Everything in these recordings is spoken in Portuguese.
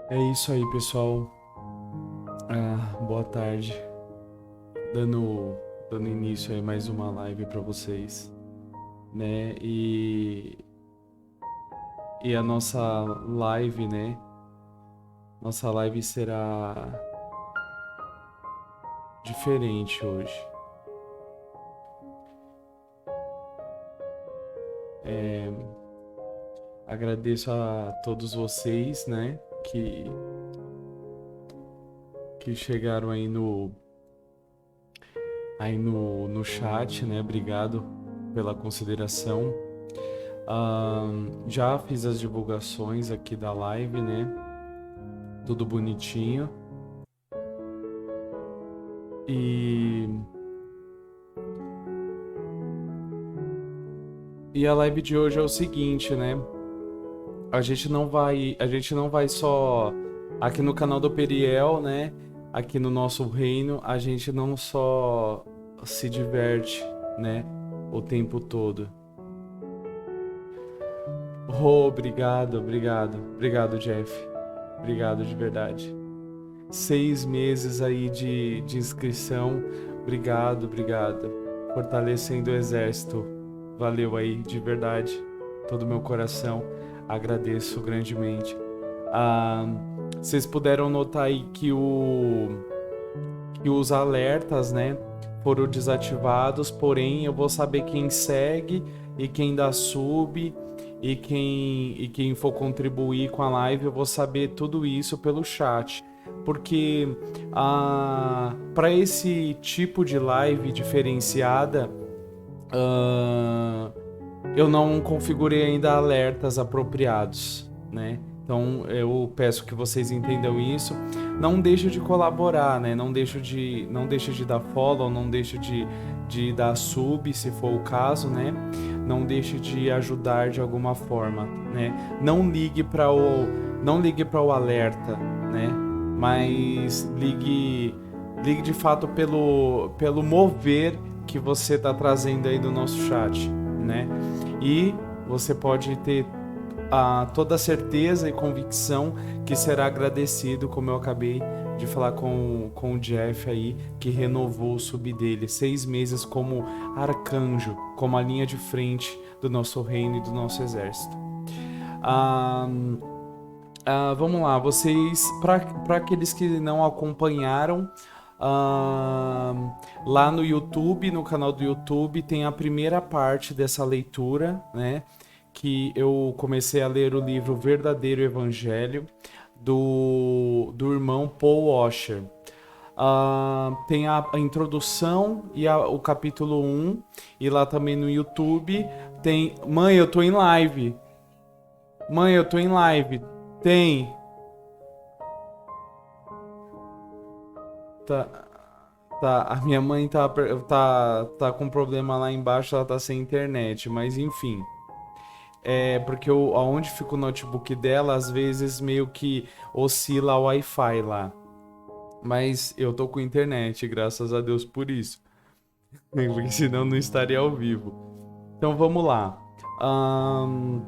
É isso aí, pessoal. Boa tarde. Dando início aí mais uma live para vocês, né? E a nossa live, né? Nossa live será diferente hoje. É, Agradeço a todos vocês, né? Que chegaram aí no chat, né? Obrigado pela consideração. Já fiz as divulgações aqui da live, né? Tudo bonitinho. E, e a live de hoje é o seguinte, né? A gente não vai só aqui no canal do Periel, né? Aqui no nosso reino, a gente não só se diverte, né? O tempo todo. Oh, obrigado, Jeff. Obrigado de verdade. 6 meses aí de inscrição. Obrigado. Fortalecendo o exército. Valeu aí, de verdade. Todo o meu coração. Agradeço grandemente. Ah, Vocês puderam notar aí que os alertas, né, foram desativados, porém eu vou saber quem segue e quem dá sub e quem for contribuir com a live, eu vou saber tudo isso pelo chat. Porque para esse tipo de live diferenciada, ah, eu não configurei ainda alertas apropriados, né? Então eu peço que vocês entendam isso. Não deixe de colaborar, né? Não deixe de dar follow, não deixe de dar sub, se for o caso, né? Não deixe de ajudar de alguma forma, né? Não ligue para o alerta, né? Mas ligue de fato pelo mover que você está trazendo aí do nosso chat, né? E você pode ter toda a certeza e convicção que será agradecido, como eu acabei de falar com o Jeff aí, que renovou o sub dele. 6 meses como arcanjo, como a linha de frente do nosso reino e do nosso exército. Ah, Vamos lá, vocês, para aqueles que não acompanharam, ah, lá no YouTube, no canal do YouTube, tem a primeira parte dessa leitura, né? Que eu comecei a ler o livro Verdadeiro Evangelho, do irmão Paul Washer. Tem a introdução e o capítulo 1, e lá também no YouTube tem. Mãe, eu tô em live. Mãe, eu tô em live. Tem. Tá, tá. A minha mãe tá com problema lá embaixo, ela tá sem internet, mas enfim. Porque aonde fica o notebook dela, às vezes meio que oscila o Wi-Fi lá. Mas eu tô com internet, graças a Deus por isso. Porque senão não estaria ao vivo. Então vamos lá. Ahn,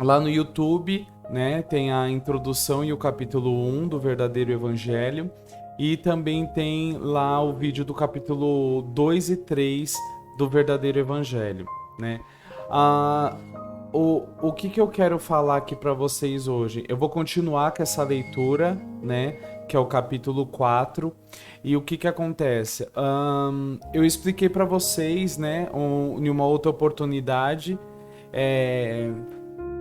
Lá no YouTube, né, tem a introdução e o capítulo 1 do Verdadeiro Evangelho. E também tem lá o vídeo do capítulo 2 e 3 do Verdadeiro Evangelho, né? Ah, o que eu quero falar aqui para vocês hoje? Eu vou continuar com essa leitura, né? Que é o capítulo 4. E o que acontece? Eu expliquei para vocês, né? Em uma outra oportunidade, é,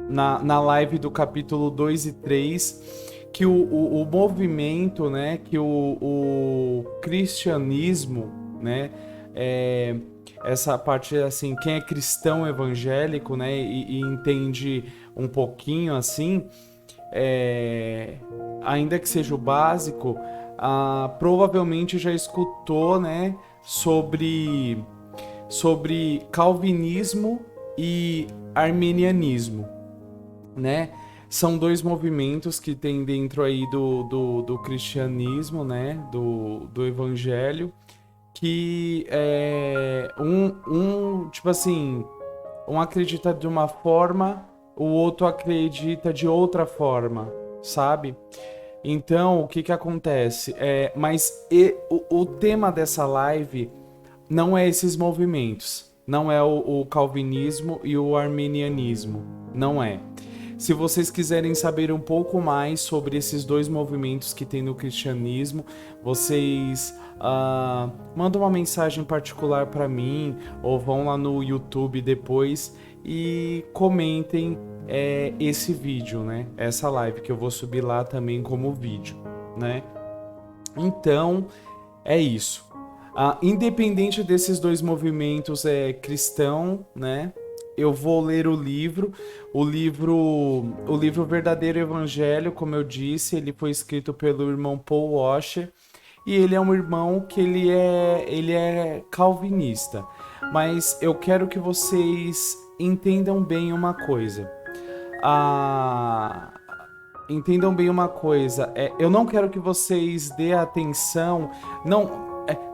na live do capítulo 2 e 3, que o movimento, né? Que o cristianismo, né? É, Essa parte assim, quem é cristão evangélico, né, e entende um pouquinho assim, é, ainda que seja o básico, provavelmente já escutou, né, sobre calvinismo e arminianismo, né? São dois movimentos que tem dentro aí do cristianismo, né, do evangelho, que tipo assim, um acredita de uma forma, o outro acredita de outra forma, sabe? Então, o que que acontece? O tema dessa live não é esses movimentos. Não é o calvinismo e o arminianismo. Não é. Se vocês quiserem saber um pouco mais sobre esses dois movimentos que tem no cristianismo, vocês mandam uma mensagem particular para mim ou vão lá no YouTube depois e comentem esse vídeo, né? Essa live que eu vou subir lá também como vídeo, né? Então, é isso. Independente desses dois movimentos cristão, né? Eu vou ler o livro Verdadeiro Evangelho, como eu disse, ele foi escrito pelo irmão Paul Washer, e ele é um irmão que ele é calvinista. Mas eu quero que vocês entendam bem uma coisa. Entendam bem uma coisa. Eu não quero que vocês dê atenção,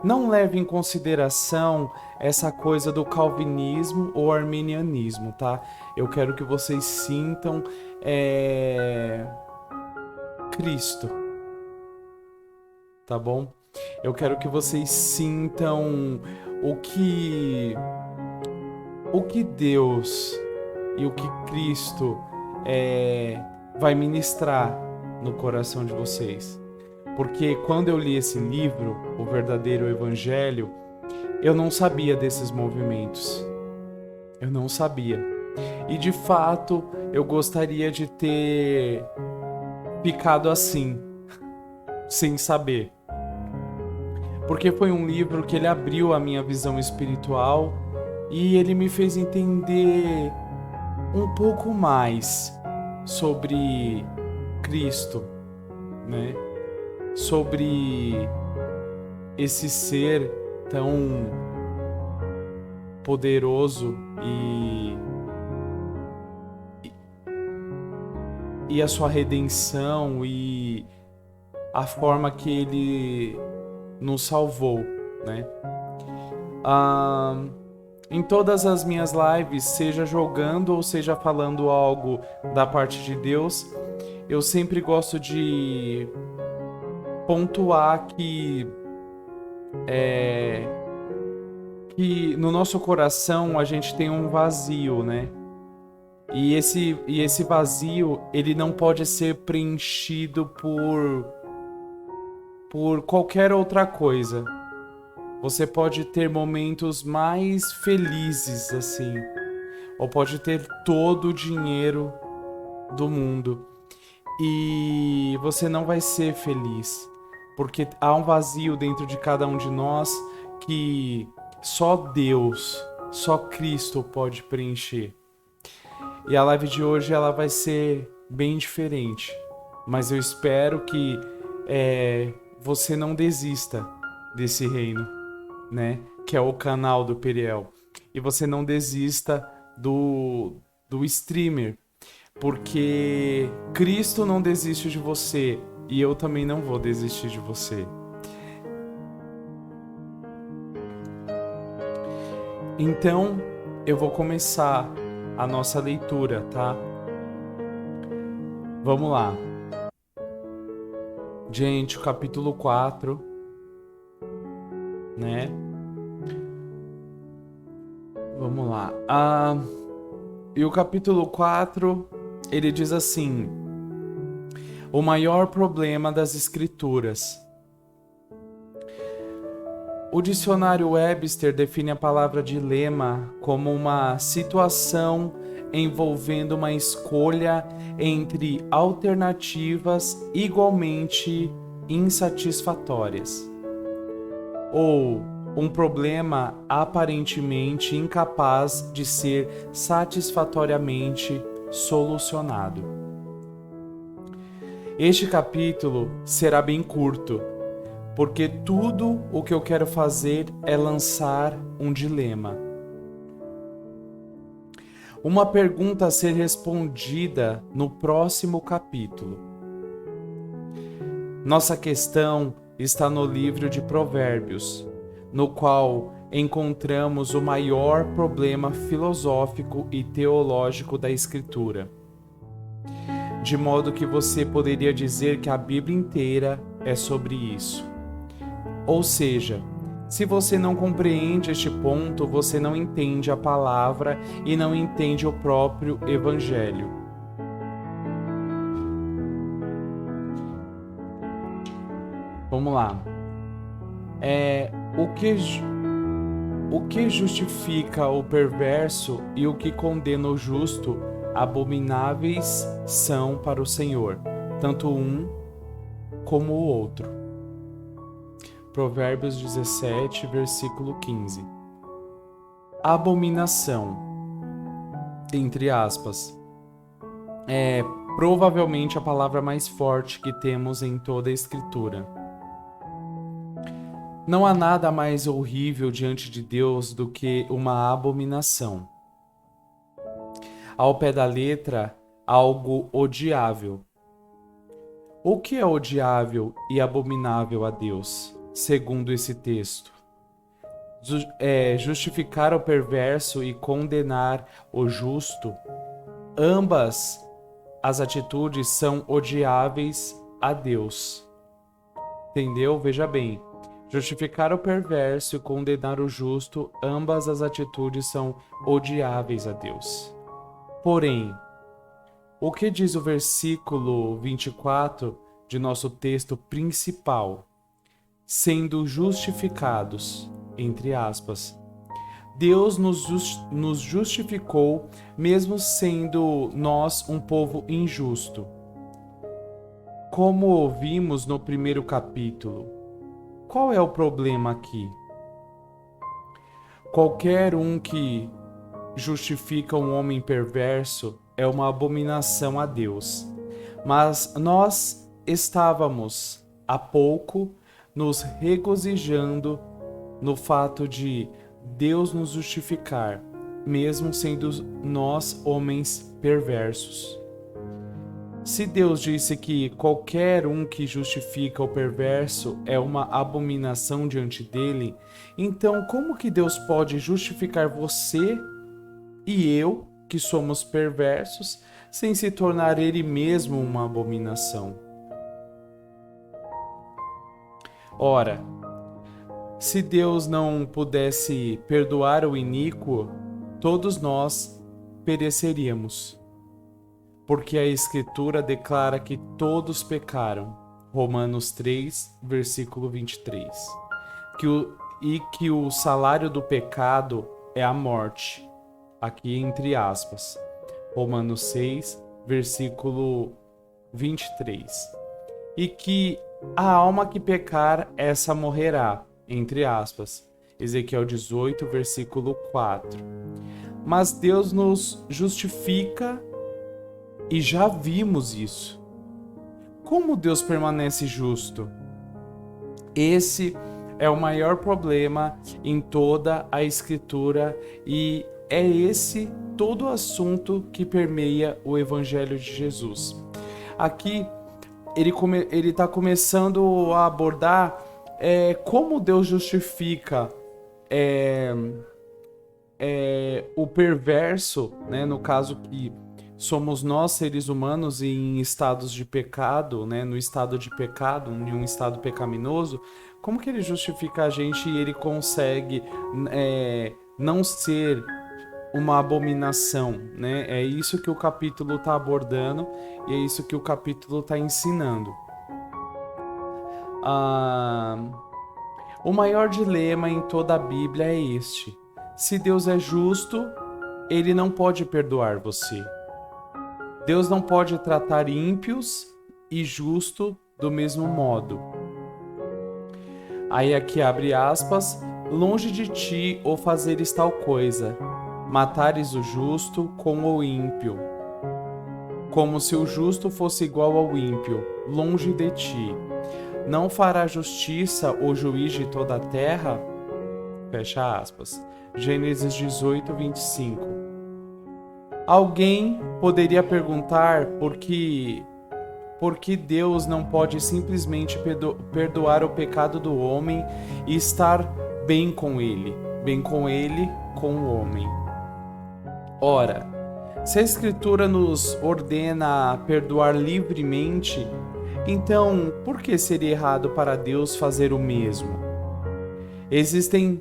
não leve em consideração essa coisa do calvinismo ou arminianismo, tá? Eu quero que vocês sintam Cristo, tá bom? Eu quero que vocês sintam o que Deus e o que Cristo vai ministrar no coração de vocês. Porque quando eu li esse livro, O Verdadeiro Evangelho, eu não sabia desses movimentos. Eu não sabia. E de fato, eu gostaria de ter ficado assim, sem saber. Porque foi um livro que ele abriu a minha visão espiritual e ele me fez entender um pouco mais sobre Cristo, né? Sobre esse ser tão poderoso e a sua redenção e a forma que ele nos salvou, né? Em todas as minhas lives, seja jogando ou seja falando algo da parte de Deus, eu sempre gosto de pontuar que no nosso coração a gente tem um vazio, né? E esse vazio, ele não pode ser preenchido por qualquer outra coisa. Você pode ter momentos mais felizes, assim, ou pode ter todo o dinheiro do mundo e você não vai ser feliz, porque há um vazio dentro de cada um de nós que só Deus, só Cristo pode preencher. E a live de hoje ela vai ser bem diferente, mas eu espero que você não desista desse reino, né? Que é o canal do Periel. E você não desista do streamer, porque Cristo não desiste de você e eu também não vou desistir de você. Então, eu vou começar a nossa leitura, tá? Vamos lá. Gente, o capítulo 4, né? Vamos lá. E o capítulo 4, ele diz assim: o maior problema das Escrituras. O dicionário Webster define a palavra dilema como uma situação envolvendo uma escolha entre alternativas igualmente insatisfatórias, ou um problema aparentemente incapaz de ser satisfatoriamente solucionado. Este capítulo será bem curto, porque tudo o que eu quero fazer é lançar um dilema. Uma pergunta a ser respondida no próximo capítulo. Nossa questão está no livro de Provérbios, no qual encontramos o maior problema filosófico e teológico da Escritura. de modo que você poderia dizer que a Bíblia inteira é sobre isso. Ou seja, se você não compreende este ponto, você não entende a palavra e não entende o próprio Evangelho. Vamos lá. O que justifica o perverso e o que condena o justo, abomináveis são para o Senhor, tanto um como o outro. Provérbios 17, versículo 15. Abominação, entre aspas, é provavelmente a palavra mais forte que temos em toda a Escritura. Não há nada mais horrível diante de Deus do que uma abominação. Ao pé da letra, algo odiável. O que é odiável e abominável a Deus, segundo esse texto? Justificar o perverso e condenar o justo. Ambas as atitudes são odiáveis a Deus. Entendeu? Veja bem. Justificar o perverso e condenar o justo, ambas as atitudes são odiáveis a Deus. Porém, o que diz o versículo 24 de nosso texto principal? Sendo justificados, entre aspas. Deus nos justificou, mesmo sendo nós um povo injusto. Como ouvimos no primeiro capítulo, qual é o problema aqui? Qualquer um que justifica um homem perverso é uma abominação a Deus. Mas nós estávamos há pouco nos regozijando no fato de Deus nos justificar, mesmo sendo nós homens perversos. Se Deus disse que qualquer um que justifica o perverso é uma abominação diante dele, então como que Deus pode justificar você e eu, que somos perversos, sem se tornar ele mesmo uma abominação? Ora, se Deus não pudesse perdoar o iníquo, todos nós pereceríamos. Porque a Escritura declara que todos pecaram, Romanos 3, versículo 23, que o salário do pecado é a morte, aqui entre aspas, Romanos 6, versículo 23, e que a alma que pecar, essa morrerá, entre aspas, Ezequiel 18, versículo 4. Mas Deus nos justifica e já vimos isso. Como Deus permanece justo? Esse é o maior problema em toda a Escritura e é esse todo o assunto que permeia o Evangelho de Jesus. Aqui ele está começando a abordar como Deus justifica o perverso, né? No caso que somos nós, seres humanos, em estados de pecado, né? No estado de pecado, em um estado pecaminoso, como que ele justifica a gente e ele consegue não ser uma abominação, né? É isso que o capítulo está abordando e é isso que o capítulo está ensinando. O maior dilema em toda a Bíblia é este: se Deus é justo, ele não pode perdoar você. Deus não pode tratar ímpios e justo do mesmo modo. Aí aqui abre aspas, longe de ti ou fazeres tal coisa, matares o justo com o ímpio, como se o justo fosse igual ao ímpio, longe de ti. Não fará justiça o juiz de toda a terra? Fecha aspas. Gênesis 18, 25. Alguém poderia perguntar por que Deus não pode simplesmente perdoar o pecado do homem e estar bem com ele, com o homem. Ora, Se a Escritura nos ordena a perdoar livremente, então por que seria errado para Deus fazer o mesmo? Existem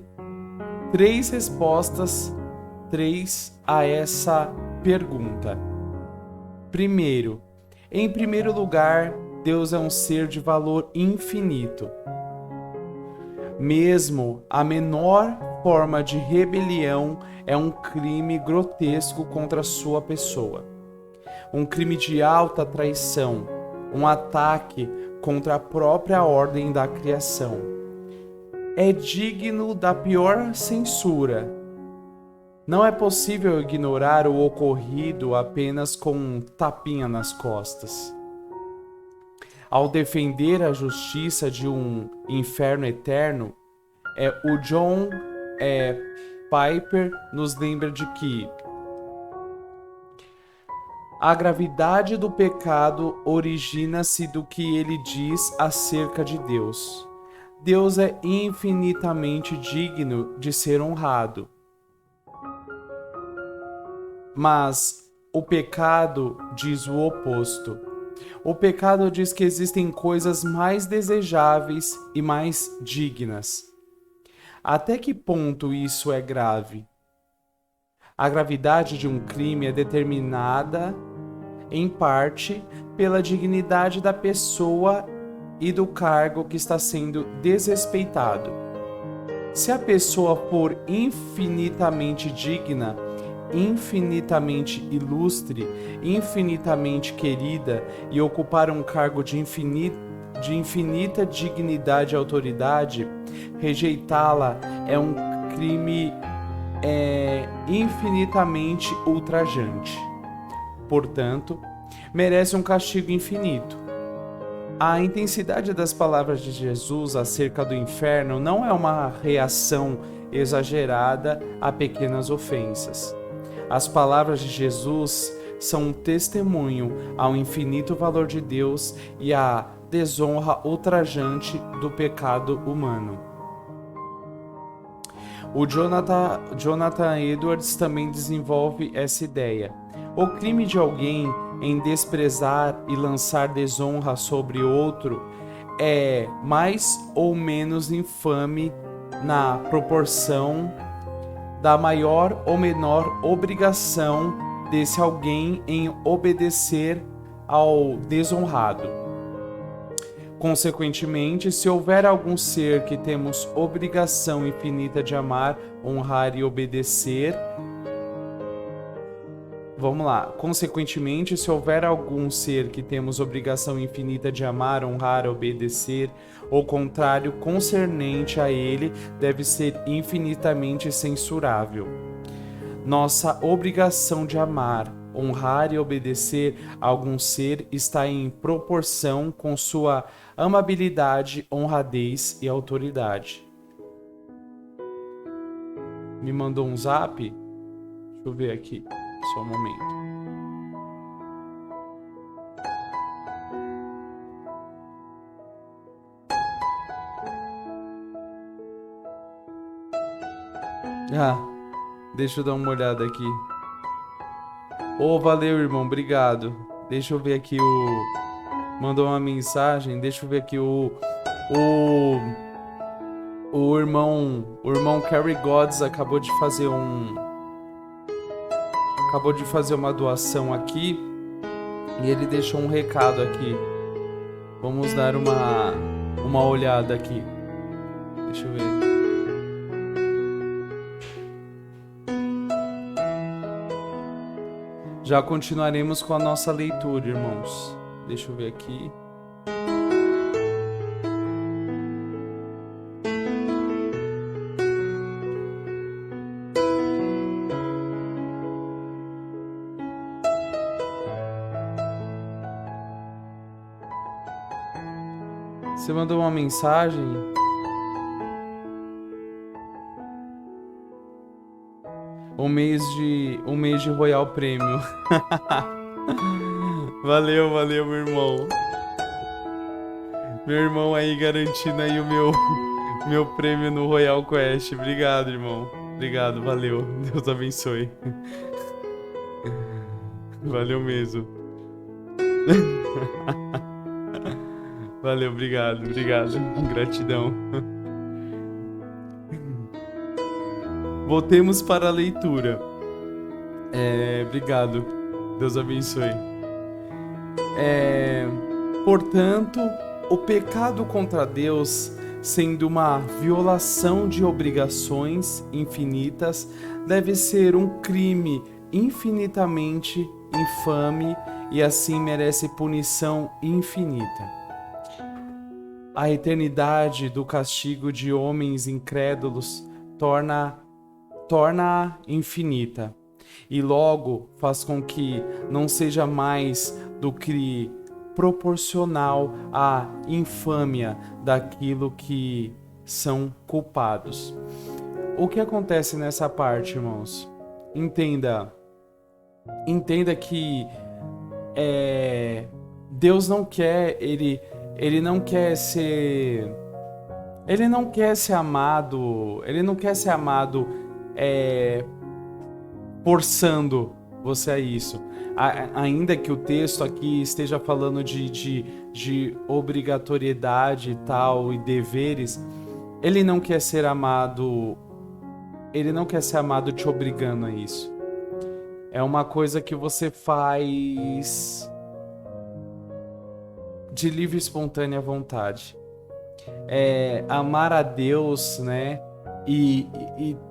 três respostas a essa pergunta. Primeiro, em primeiro lugar, Deus é um ser de valor infinito. Mesmo a menor forma de rebelião é um crime grotesco contra a sua pessoa. Um crime de alta traição, um ataque contra a própria ordem da criação. É digno da pior censura. Não é possível ignorar o ocorrido apenas com um tapinha nas costas. Ao defender a justiça de um inferno eterno, o John Piper nos lembra de que a gravidade do pecado origina-se do que ele diz acerca de Deus. Deus é infinitamente digno de ser honrado. Mas o pecado diz o oposto. O pecado diz que existem coisas mais desejáveis e mais dignas. Até que ponto isso é grave? A gravidade de um crime é determinada, em parte, pela dignidade da pessoa e do cargo que está sendo desrespeitado. Se a pessoa for infinitamente digna, infinitamente ilustre, infinitamente querida e ocupar um cargo de infinita dignidade e autoridade, rejeitá-la é um crime infinitamente ultrajante. Portanto, merece um castigo infinito. A intensidade das palavras de Jesus acerca do inferno não é uma reação exagerada a pequenas ofensas. As palavras de Jesus são um testemunho ao infinito valor de Deus e à desonra ultrajante do pecado humano. O Jonathan Edwards também desenvolve essa ideia. O crime de alguém em desprezar e lançar desonra sobre outro é mais ou menos infame na proporção da maior ou menor obrigação desse alguém em obedecer ao desonrado. Consequentemente, se houver algum ser que temos obrigação infinita de amar, honrar e obedecer, Consequentemente, se houver algum ser que temos obrigação infinita de amar, honrar, obedecer, o contrário concernente a ele deve ser infinitamente censurável. Nossa obrigação de amar, honrar e obedecer a algum ser está em proporção com sua amabilidade, honradez e autoridade. Me mandou um zap? Deixa eu ver aqui. Só um momento. Deixa eu dar uma olhada aqui. Valeu, irmão, obrigado. Deixa eu ver aqui mandou uma mensagem, deixa eu ver aqui o irmão Kerry Gods acabou de fazer uma doação aqui e ele deixou um recado aqui. Vamos dar uma olhada aqui. Deixa eu ver. Já continuaremos com a nossa leitura, irmãos. Deixa eu ver aqui. Você mandou uma mensagem? Um mês de Royal Premium. Valeu, meu irmão. Meu irmão aí garantindo aí o meu prêmio no Royal Quest. Obrigado, irmão. Obrigado, valeu. Deus abençoe. Valeu mesmo. Valeu, obrigado. Gratidão. Voltemos para a leitura. Obrigado. Deus abençoe. Portanto, o pecado contra Deus, sendo uma violação de obrigações infinitas, deve ser um crime infinitamente infame e assim merece punição infinita. A eternidade do castigo de homens incrédulos torna-a infinita e logo faz com que não seja mais do que proporcional à infâmia daquilo que são culpados. O que acontece nessa parte, irmãos? Entenda que Deus não quer, ele não quer ser amado, forçando você a isso. Ainda que o texto aqui esteja falando de obrigatoriedade e tal, e deveres, ele não quer ser amado te obrigando a isso. É uma coisa que você faz de livre e espontânea vontade. Amar a Deus, né? E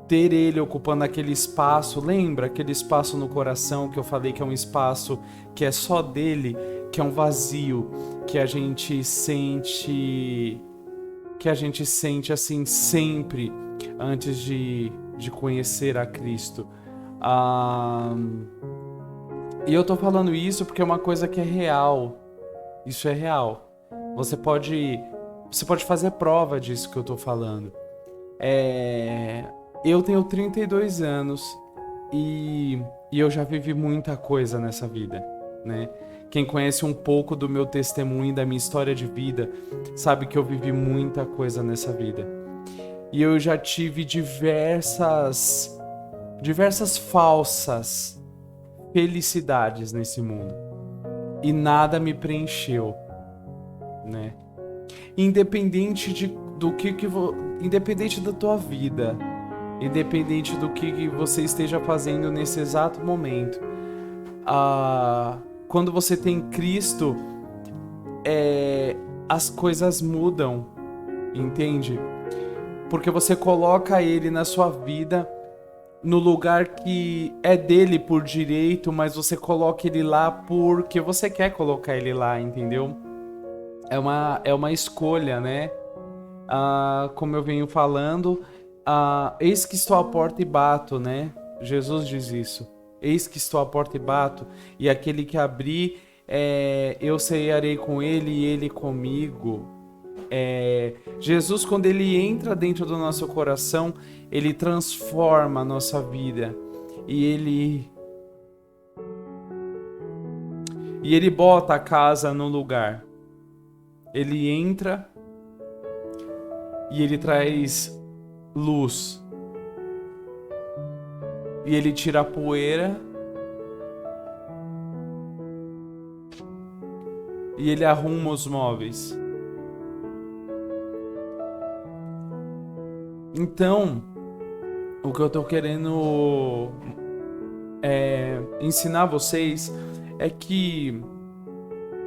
ter Ele ocupando aquele espaço. Lembra aquele espaço no coração que eu falei que é um espaço que é só dele, que é um vazio que a gente sente assim sempre antes de conhecer a Cristo. E eu tô falando isso porque é uma coisa que é real. Isso é real. Você pode fazer prova disso que eu tô falando. Eu tenho 32 anos e eu já vivi muita coisa nessa vida, né? Quem conhece um pouco do meu testemunho, da minha história de vida, sabe que eu vivi muita coisa nessa vida. E eu já tive diversas falsas felicidades nesse mundo. E nada me preencheu, né? Independente independente da tua vida, independente do que você esteja fazendo nesse exato momento, quando você tem Cristo, as coisas mudam, entende? Porque você coloca Ele na sua vida no lugar que é dele por direito, mas você coloca Ele lá porque você quer colocar Ele lá, entendeu? É uma escolha, né? Como eu venho falando, eis que estou à porta e bato, né? Jesus diz isso. Eis que estou à porta e bato, e aquele que abrir, eu cearei com ele e ele comigo. Jesus, quando ele entra dentro do nosso coração, ele transforma a nossa vida e ele bota a casa no lugar. Ele entra e ele traz luz. E ele tira a poeira. E ele arruma os móveis. Então, o que eu tô querendo ensinar vocês é que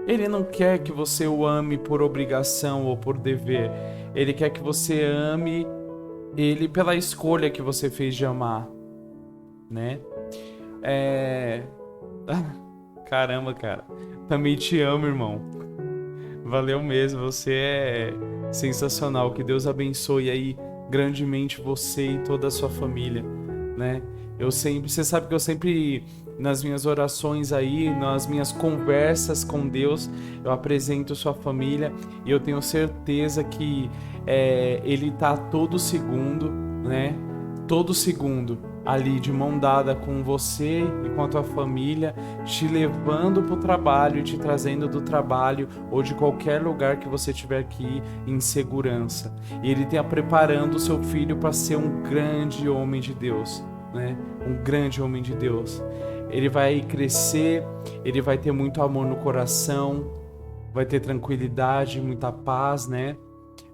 Ele não quer que você o ame por obrigação ou por dever. Ele quer que você ame Ele pela escolha que você fez de amar, né? Caramba, cara. Também te amo, irmão. Valeu mesmo. Você é sensacional. Que Deus abençoe aí grandemente você e toda a sua família, né? Você sabe que eu sempre, nas minhas orações aí, nas minhas conversas com Deus, eu apresento sua família e eu tenho certeza que Ele tá todo segundo, né? Todo segundo ali de mão dada com você e com a tua família, te levando pro trabalho e te trazendo do trabalho ou de qualquer lugar que você tiver que ir em segurança. E Ele está preparando o seu filho para ser um grande homem de Deus, né? Um grande homem de Deus. ele vai crescer, ele vai ter muito amor no coração, vai ter tranquilidade, muita paz, né?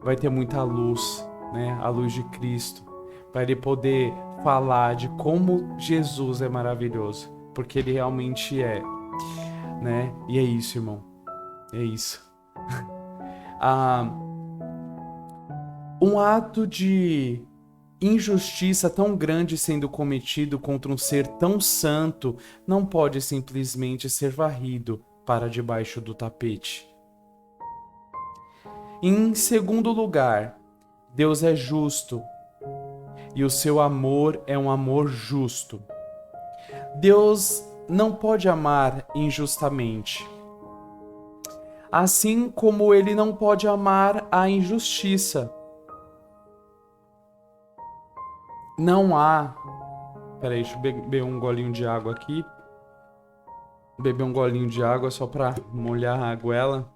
Vai ter muita luz, né? A luz de Cristo, para ele poder falar de como Jesus é maravilhoso, porque ele realmente é, né? E é isso, irmão. É isso. Um ato de injustiça tão grande sendo cometido contra um ser tão santo não pode simplesmente ser varrido para debaixo do tapete. Em segundo lugar, Deus é justo e o seu amor é um amor justo. Deus não pode amar injustamente, assim como ele não pode amar a injustiça. Não há... Peraí, deixa eu beber um golinho de água aqui. Beber um golinho de água só pra molhar a goela.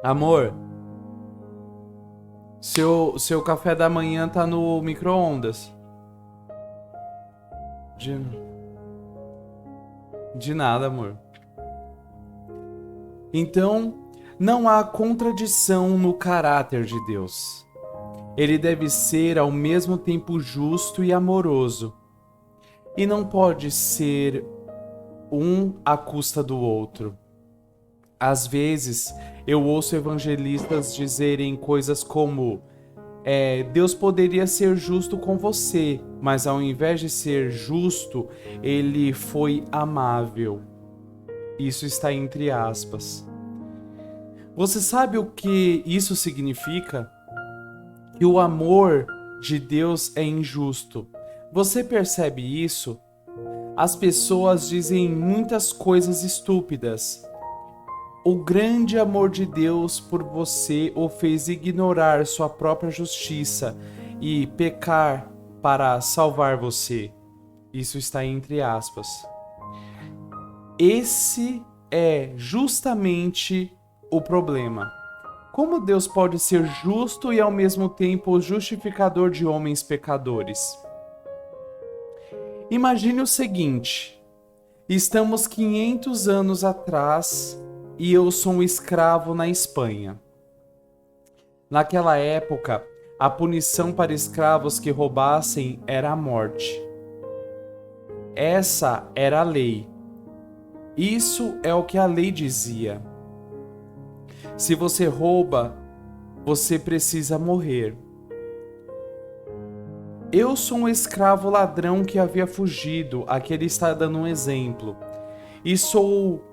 Amor, seu café da manhã tá no micro-ondas. De nada, amor. Então, não há contradição no caráter de Deus. Ele deve ser ao mesmo tempo justo e amoroso. E não pode ser um à custa do outro. Às vezes, eu ouço evangelistas dizerem coisas como: Deus poderia ser justo com você, mas ao invés de ser justo, ele foi amável. Isso está entre aspas. Você sabe o que isso significa? Que o amor de Deus é injusto. Você percebe isso? As pessoas dizem muitas coisas estúpidas. O grande amor de Deus por você o fez ignorar sua própria justiça e pecar para salvar você. Isso está entre aspas. Esse é justamente o problema. Como Deus pode ser justo e ao mesmo tempo o justificador de homens pecadores? Imagine o seguinte: estamos 500 anos atrás e eu sou um escravo na Espanha. Naquela época, a punição para escravos que roubassem era a morte. Essa era a lei. Isso é o que a lei dizia. Se você rouba, você precisa morrer. Eu sou um escravo ladrão que havia fugido, aqui ele está dando um exemplo, e sou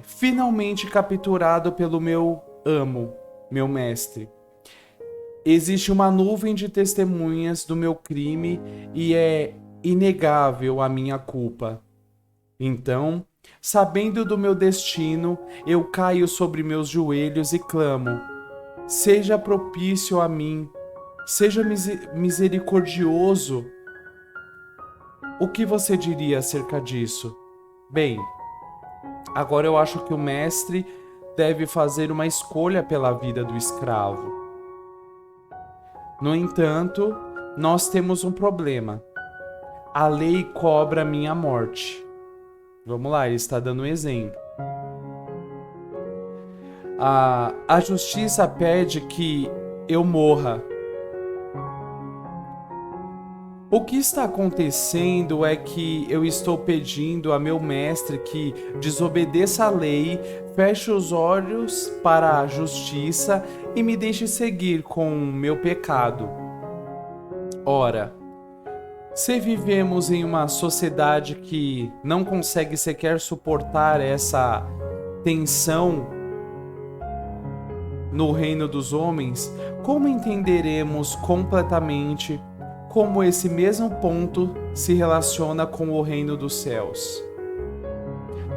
finalmente capturado pelo meu amo, meu mestre. Existe uma nuvem de testemunhas do meu crime e é inegável a minha culpa. Então, sabendo do meu destino, eu caio sobre meus joelhos e clamo: seja propício a mim, seja misericordioso. O que você diria acerca disso? Bem, agora eu acho que o mestre deve fazer uma escolha pela vida do escravo. No entanto, nós temos um problema. A lei cobra minha morte. Vamos lá, ele está dando um exemplo. A justiça pede que eu morra. O que está acontecendo é que eu estou pedindo a meu mestre que desobedeça a lei, feche os olhos para a justiça e me deixe seguir com o meu pecado. Ora, se vivemos em uma sociedade que não consegue sequer suportar essa tensão no reino dos homens, como entenderemos completamente como esse mesmo ponto se relaciona com o reino dos céus,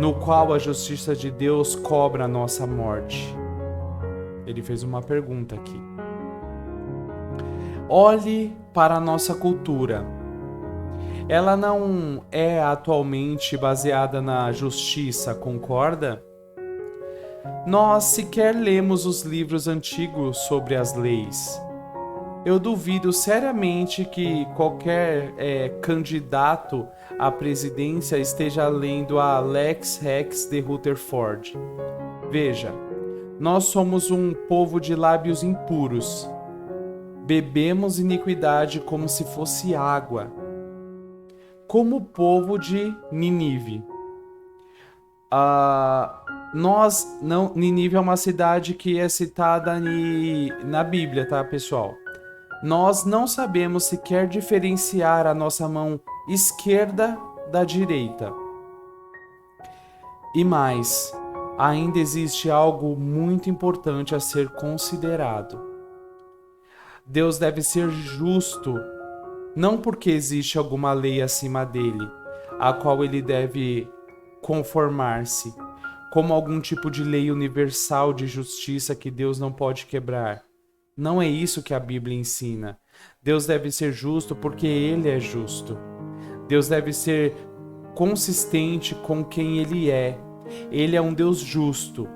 no qual a justiça de Deus cobra a nossa morte? Ele fez uma pergunta aqui. Olhe para a nossa cultura. Ela não é atualmente baseada na justiça, concorda? Nós sequer lemos os livros antigos sobre as leis. Eu duvido seriamente que qualquer candidato à presidência esteja lendo a Lex Rex de Rutherford. Veja, nós somos um povo de lábios impuros. Bebemos iniquidade como se fosse água, como o povo de Nínive. Nínive é uma cidade que é citada na Bíblia, tá, pessoal? Nós não sabemos sequer diferenciar a nossa mão esquerda da direita. E mais, ainda existe algo muito importante a ser considerado. Deus deve ser justo, não porque existe alguma lei acima dele, a qual ele deve conformar-se, como algum tipo de lei universal de justiça que Deus não pode quebrar. Não é isso que a Bíblia ensina. Deus deve ser justo porque Ele é justo. Deus deve ser consistente com quem Ele é. Ele é um Deus justo.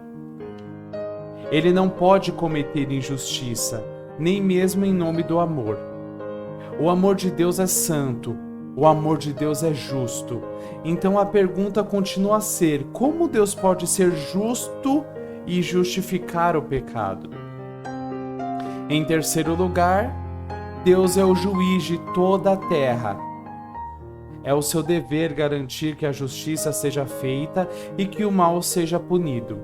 Ele não pode cometer injustiça, nem mesmo em nome do amor. O amor de Deus é santo. O amor de Deus é justo. Então a pergunta continua a ser: como Deus pode ser justo e justificar o pecado? Em terceiro lugar, Deus é o juiz de toda a terra. É o seu dever garantir que a justiça seja feita e que o mal seja punido.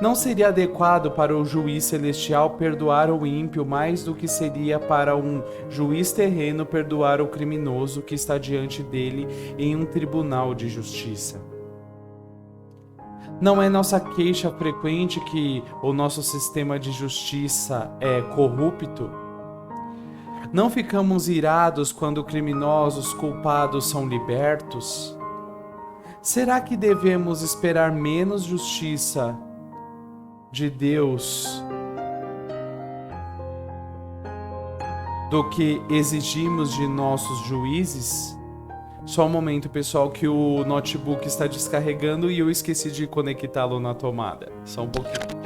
Não seria adequado para o juiz celestial perdoar o ímpio mais do que seria para um juiz terreno perdoar o criminoso que está diante dele em um tribunal de justiça. Não é nossa queixa frequente que o nosso sistema de justiça é corrupto? Não ficamos irados quando criminosos culpados são libertos? Será que devemos esperar menos justiça de Deus do que exigimos de nossos juízes? Só um momento, pessoal, que o notebook está descarregando e eu esqueci de conectá-lo na tomada. Só um pouquinho.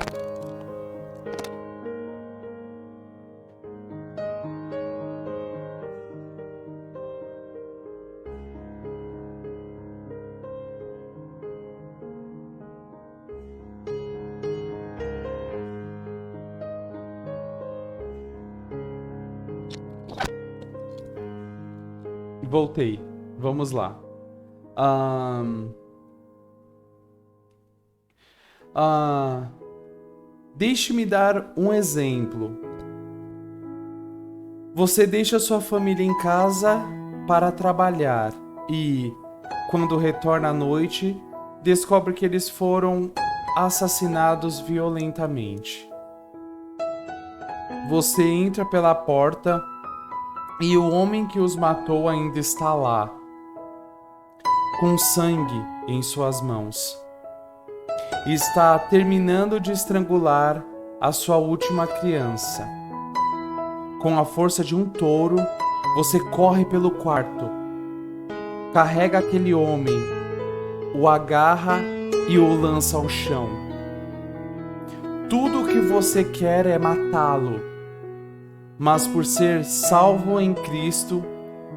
Voltei. Vamos lá. Deixe-me dar um exemplo. Você deixa sua família em casa para trabalhar e, quando retorna à noite, descobre que eles foram assassinados violentamente. Você entra pela porta e o homem que os matou ainda está lá, com sangue em suas mãos. Está terminando de estrangular a sua última criança. Com a força de um touro, você corre pelo quarto, carrega aquele homem, o agarra e o lança ao chão. Tudo o que você quer é matá-lo, mas por ser salvo em Cristo,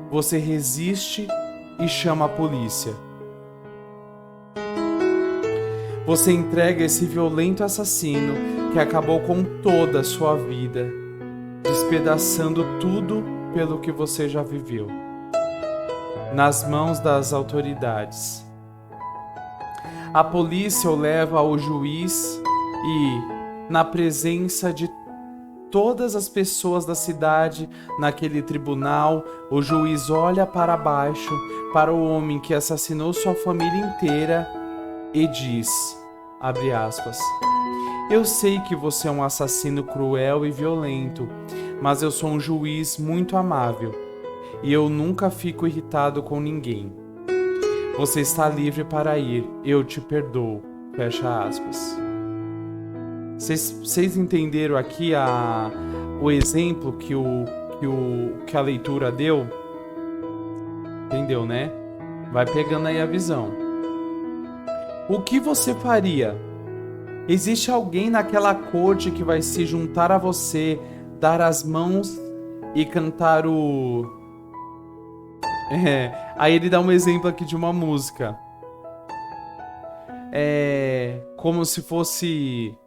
você resiste e chama a polícia. Você entrega esse violento assassino que acabou com toda a sua vida, despedaçando tudo pelo que você já viveu, nas mãos das autoridades. A polícia o leva ao juiz e, na presença de todas as pessoas da cidade, naquele tribunal, o juiz olha para baixo, para o homem que assassinou sua família inteira e diz, abre aspas, eu sei que você é um assassino cruel e violento, mas eu sou um juiz muito amável e eu nunca fico irritado com ninguém. Você está livre para ir, eu te perdoo, fecha aspas. Vocês entenderam aqui o exemplo que a leitura deu? Entendeu, né? Vai pegando aí a visão. O que você faria? Existe alguém naquela corte que vai se juntar a você, dar as mãos e cantar o... Aí ele dá um exemplo aqui de uma música. Como se fosse...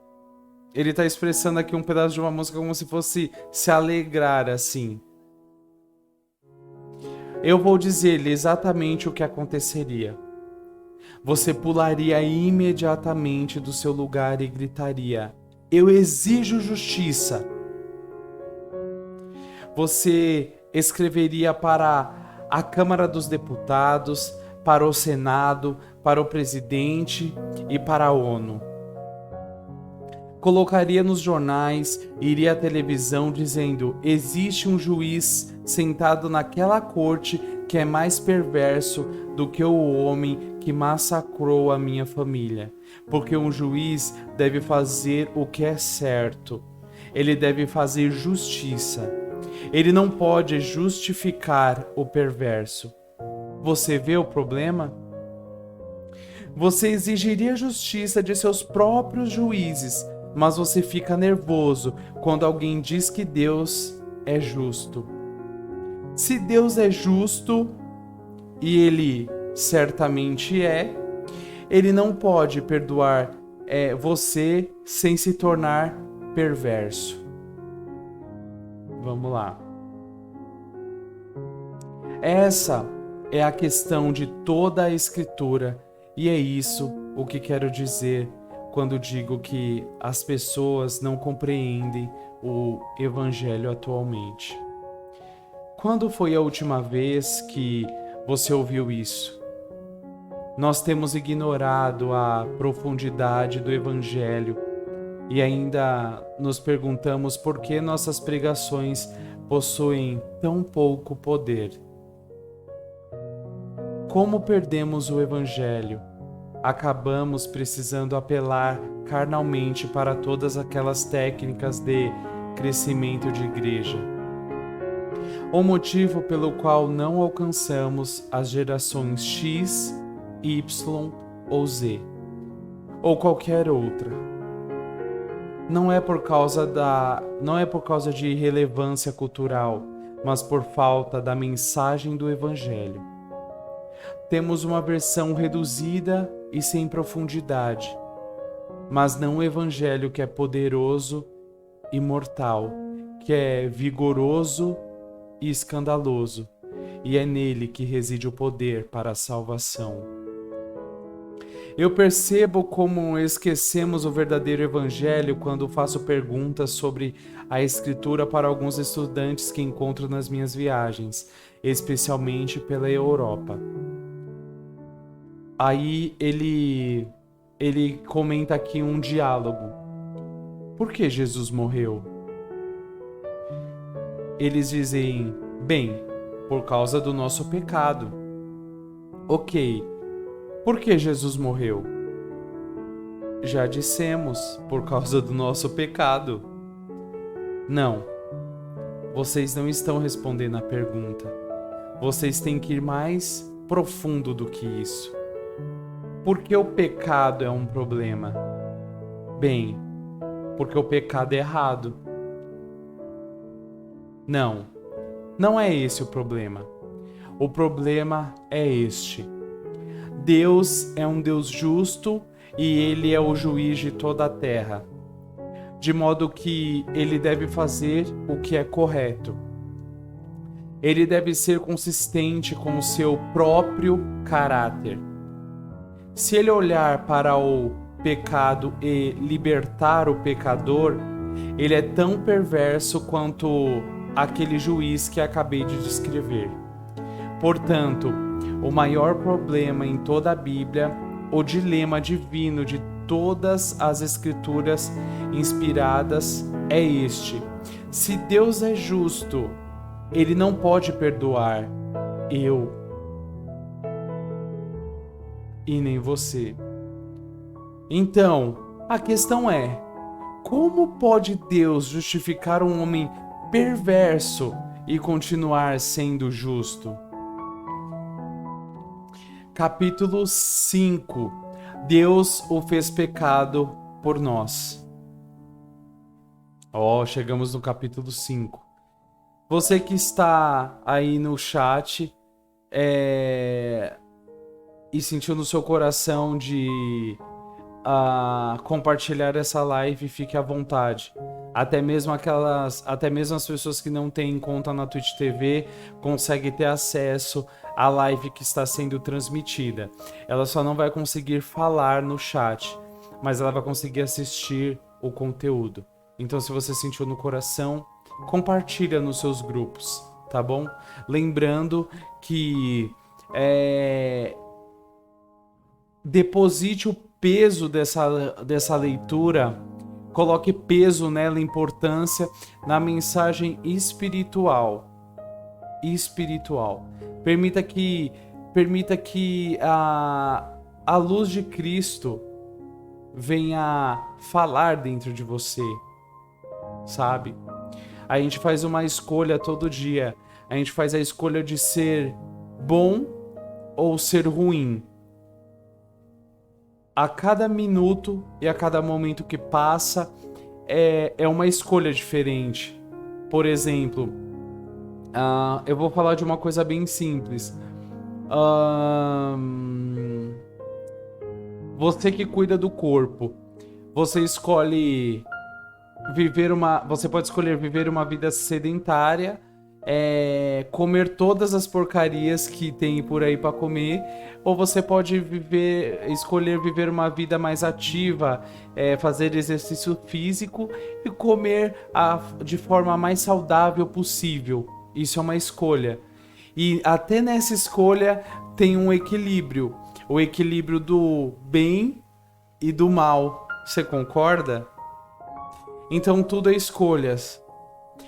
Ele tá expressando aqui um pedaço de uma música como se fosse se alegrar, assim. Eu vou dizer-lhe exatamente o que aconteceria. Você pularia imediatamente do seu lugar e gritaria: eu exijo justiça. Você escreveria para a Câmara dos Deputados, para o Senado, para o presidente e para a ONU. Colocaria nos jornais, iria à televisão dizendo: existe um juiz sentado naquela corte que é mais perverso do que o homem que massacrou a minha família. Porque um juiz deve fazer o que é certo. Ele deve fazer justiça. Ele não pode justificar o perverso. Você vê o problema? Você exigiria justiça de seus próprios juízes, mas você fica nervoso quando alguém diz que Deus é justo. Se Deus é justo, e Ele certamente é, Ele não pode perdoar você sem se tornar perverso. Vamos lá. Essa é a questão de toda a Escritura, e é isso o que quero dizer quando digo que as pessoas não compreendem o Evangelho atualmente. Quando foi a última vez que você ouviu isso? Nós temos ignorado a profundidade do Evangelho e ainda nos perguntamos por que nossas pregações possuem tão pouco poder. Como perdemos o Evangelho? Acabamos precisando apelar carnalmente para todas aquelas técnicas de crescimento de igreja. O motivo pelo qual não alcançamos as gerações X, Y ou Z, ou qualquer outra, não é por causa de irrelevância cultural, mas por falta da mensagem do Evangelho. Temos uma versão reduzida e sem profundidade, mas não o Evangelho que é poderoso e mortal, que é vigoroso e escandaloso, e é nele que reside o poder para a salvação. Eu percebo como esquecemos o verdadeiro Evangelho quando faço perguntas sobre a Escritura para alguns estudantes que encontro nas minhas viagens, especialmente pela Europa. Aí ele comenta aqui um diálogo. Por que Jesus morreu? Eles dizem: bem, por causa do nosso pecado. Ok, por que Jesus morreu? Já dissemos, por causa do nosso pecado. Não, vocês não estão respondendo a pergunta. Vocês têm que ir mais profundo do que isso. Por que o pecado é um problema? Bem, porque o pecado é errado. Não, não é esse o problema. O problema é este. Deus é um Deus justo e Ele é o juiz de toda a terra, de modo que Ele deve fazer o que é correto. Ele deve ser consistente com o seu próprio caráter. Se Ele olhar para o pecado e libertar o pecador, Ele é tão perverso quanto aquele juiz que acabei de descrever. Portanto, o maior problema em toda a Bíblia, o dilema divino de todas as Escrituras inspiradas é este: se Deus é justo, Ele não pode perdoar eu e nem você. Então, a questão é: como pode Deus justificar um homem perverso e continuar sendo justo? Capítulo 5. Deus o fez pecado por nós. Ó, chegamos no capítulo 5. Você que está aí no chat e sentiu no seu coração de compartilhar essa live, fique à vontade. Até mesmo as pessoas que não têm conta na Twitch TV conseguem ter acesso à live que está sendo transmitida. Ela só não vai conseguir falar no chat, mas ela vai conseguir assistir o conteúdo. Então, se você sentiu no coração, compartilha nos seus grupos, tá bom? Lembrando que deposite o peso dessa leitura, coloque peso nela, importância na mensagem espiritual. Permita que a luz de Cristo venha falar dentro de você, sabe? A gente faz uma escolha todo dia. A gente faz a escolha de ser bom ou ser ruim. A cada minuto e a cada momento que passa é uma escolha diferente. Por exemplo, eu vou falar de uma coisa bem simples. Você que cuida do corpo, você escolhe você pode escolher viver uma vida sedentária, comer todas as porcarias que tem por aí para comer, ou você pode escolher viver uma vida mais ativa, fazer exercício físico e comer de forma mais saudável possível. Isso é uma escolha. E até nessa escolha tem um equilíbrio. O equilíbrio do bem e do mal. Você concorda? Então tudo é escolhas.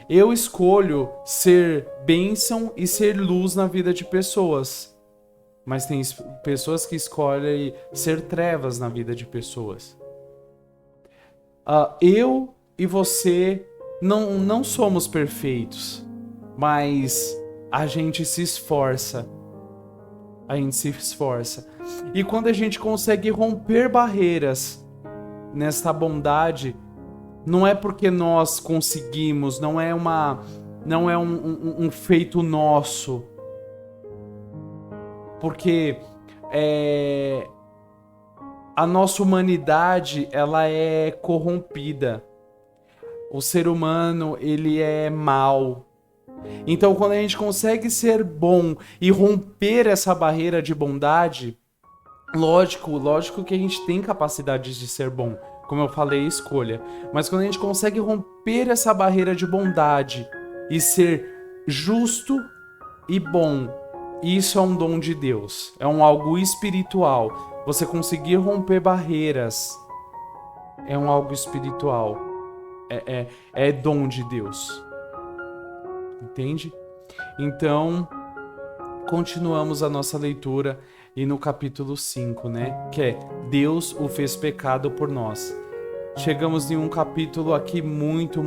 Eu escolho ser bênção e ser luz na vida de pessoas. Mas tem pessoas que escolhem ser trevas na vida de pessoas. Eu e você não somos perfeitos, mas a gente se esforça. E quando a gente consegue romper barreiras nesta bondade, não é porque nós conseguimos, não é um feito nosso. Porque a nossa humanidade, ela é corrompida. O ser humano, ele é mau. Então, quando a gente consegue ser bom e romper essa barreira de bondade, lógico que a gente tem capacidades de ser bom. Como eu falei, escolha. Mas quando a gente consegue romper essa barreira de bondade e ser justo e bom, isso é um dom de Deus. É algo espiritual. Você conseguir romper barreiras é algo espiritual. É dom de Deus. Entende? Então, continuamos a nossa leitura e no capítulo 5, né? Que é Deus o fez pecado por nós. Chegamos em um capítulo aqui muito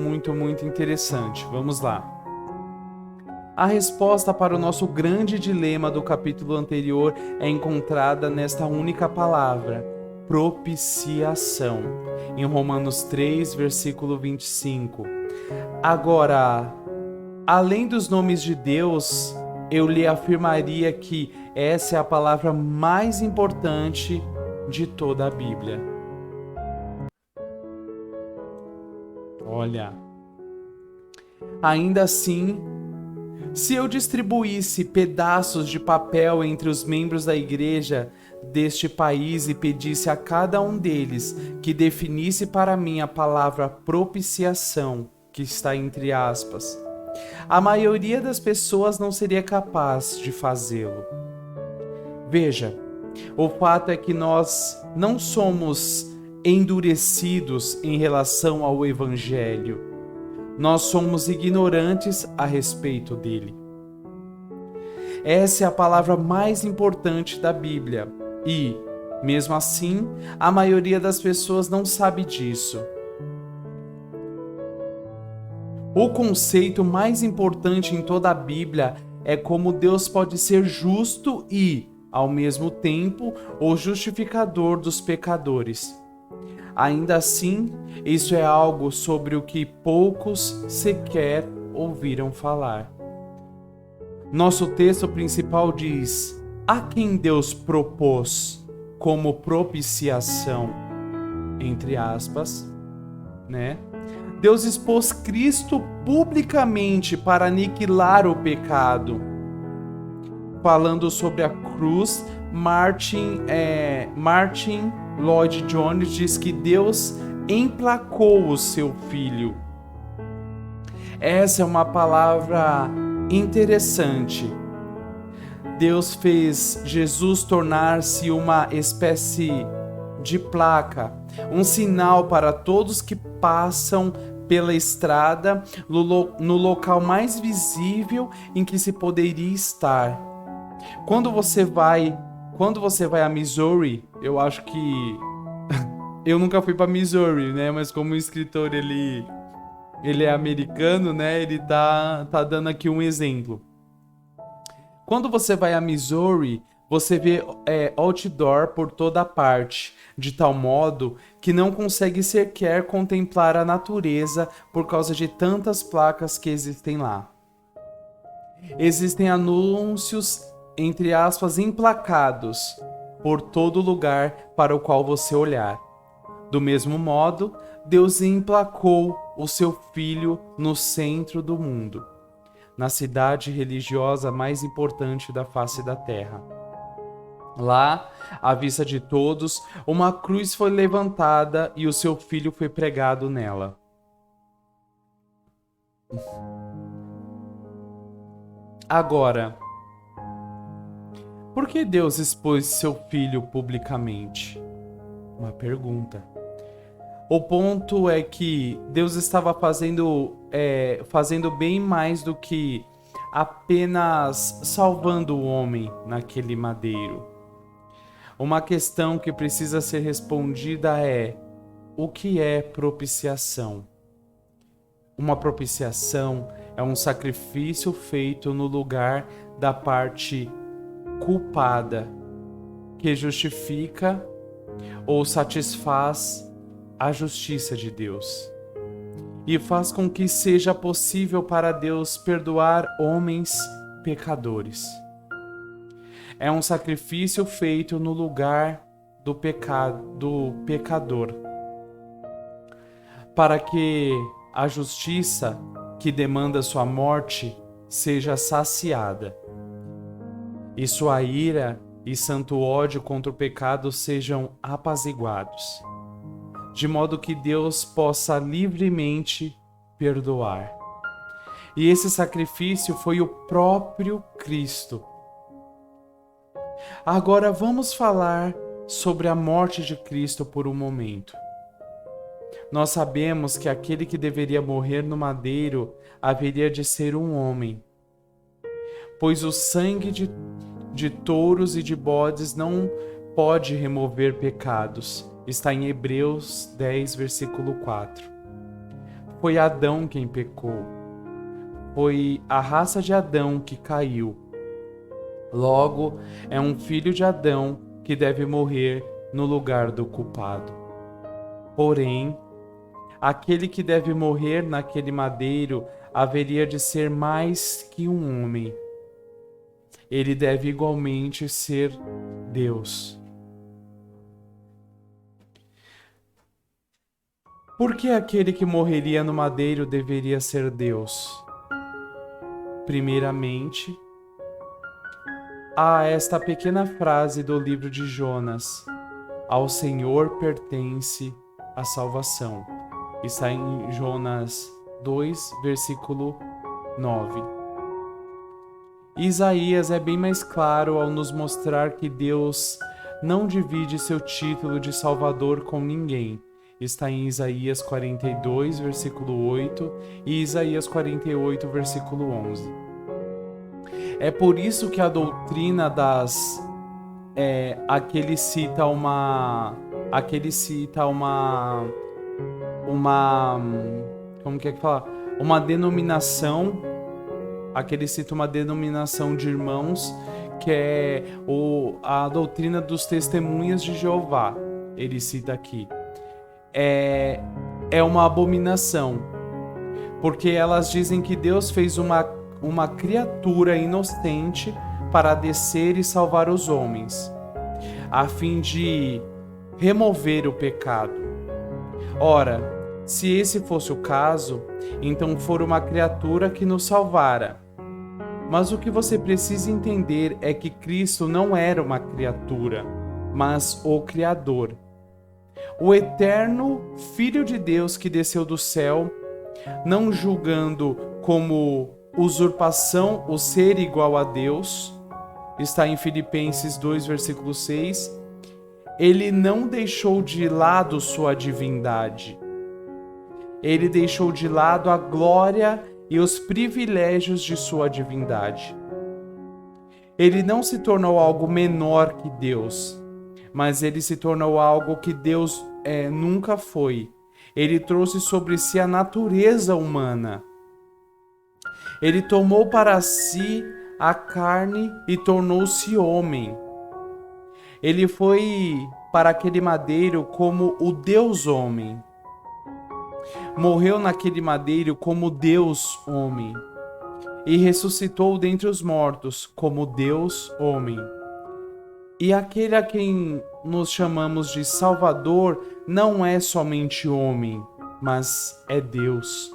interessante. Vamos lá. A resposta para o nosso grande dilema do capítulo anterior é encontrada nesta única palavra, propiciação, em Romanos 3, versículo 25. Agora, além dos nomes de Deus, eu lhe afirmaria que essa é a palavra mais importante de toda a Bíblia. Olha, ainda assim, se eu distribuísse pedaços de papel entre os membros da igreja deste país e pedisse a cada um deles que definisse para mim a palavra propiciação, que está entre aspas, a maioria das pessoas não seria capaz de fazê-lo. Veja, o fato é que nós não somos endurecidos em relação ao Evangelho. Nós somos ignorantes a respeito dele. Essa é a palavra mais importante da Bíblia e, mesmo assim, a maioria das pessoas não sabe disso. O conceito mais importante em toda a Bíblia é como Deus pode ser justo e, ao mesmo tempo, o justificador dos pecadores. Ainda assim, Isso é algo sobre o que poucos sequer ouviram falar. Nosso texto principal diz: a quem Deus propôs como propiciação, entre aspas, né? Deus expôs Cristo publicamente para aniquilar o pecado. Falando sobre a cruz, Martin Lloyd Jones diz que Deus emplacou o seu filho. Essa é uma palavra interessante. Deus fez Jesus tornar-se uma espécie de placa, um sinal para todos que passam pela estrada no local mais visível em que se poderia estar. Quando você vai a Missouri, eu acho que eu nunca fui para Missouri, né? Mas como o escritor ele é americano, né? Ele tá dando aqui um exemplo. Quando você vai a Missouri, você vê outdoor por toda parte, de tal modo que não consegue sequer contemplar a natureza por causa de tantas placas que existem lá. Existem anúncios, entre aspas, emplacados por todo lugar para o qual você olhar. Do mesmo modo, Deus emplacou o seu Filho no centro do mundo, na cidade religiosa mais importante da face da terra. Lá, à vista de todos, uma cruz foi levantada e o seu Filho foi pregado nela. Agora, por que Deus expôs seu Filho publicamente? Uma pergunta. O ponto é que Deus estava fazendo bem mais do que apenas salvando o homem naquele madeiro. Uma questão que precisa ser respondida é: o que é propiciação? Uma propiciação é um sacrifício feito no lugar da parte culpada, que justifica ou satisfaz a justiça de Deus e faz com que seja possível para Deus perdoar homens pecadores. É um sacrifício feito no lugar do pecador, para que a justiça que demanda sua morte seja saciada, e sua ira e santo ódio contra o pecado sejam apaziguados, de modo que Deus possa livremente perdoar. E esse sacrifício foi o próprio Cristo. Agora vamos falar sobre a morte de Cristo por um momento. Nós sabemos que aquele que deveria morrer no madeiro haveria de ser um homem, pois o sangue de touros e de bodes não pode remover pecados. Está em Hebreus 10, versículo 4. Foi Adão quem pecou. Foi a raça de Adão que caiu. Logo, é um filho de Adão que deve morrer no lugar do culpado. Porém, aquele que deve morrer naquele madeiro haveria de ser mais que um homem. Ele deve igualmente ser Deus. Por que aquele que morreria no madeiro deveria ser Deus? Primeiramente, há esta pequena frase do livro de Jonas: ao Senhor pertence a salvação. Está em Jonas 2, versículo 9. Isaías é bem mais claro ao nos mostrar que Deus não divide seu título de Salvador com ninguém. Está em Isaías 42, versículo 8 e Isaías 48, versículo 11. É por isso que a doutrina das... Aquele cita uma... Como que é que fala? Uma denominação... Aquele cita uma denominação de irmãos que é a doutrina dos testemunhas de Jeová. Ele cita aqui. é uma abominação, porque elas dizem que Deus fez uma criatura inocente para descer e salvar os homens, a fim de remover o pecado. Ora, se esse fosse o caso, então fora uma criatura que nos salvara. Mas o que você precisa entender é que Cristo não era uma criatura, mas o Criador. O eterno Filho de Deus que desceu do céu, não julgando como usurpação o ser igual a Deus, está em Filipenses 2, versículo 6, ele não deixou de lado sua divindade. Ele deixou de lado a glória e os privilégios de sua divindade. Ele não se tornou algo menor que Deus, mas ele se tornou algo que Deus nunca foi. Ele trouxe sobre si a natureza humana. Ele tomou para si a carne e tornou-se homem. Ele foi para aquele madeiro como o Deus homem. Morreu naquele madeiro como Deus homem. E ressuscitou dentre os mortos como Deus homem. E aquele a quem nos chamamos de Salvador não é somente homem, mas é Deus.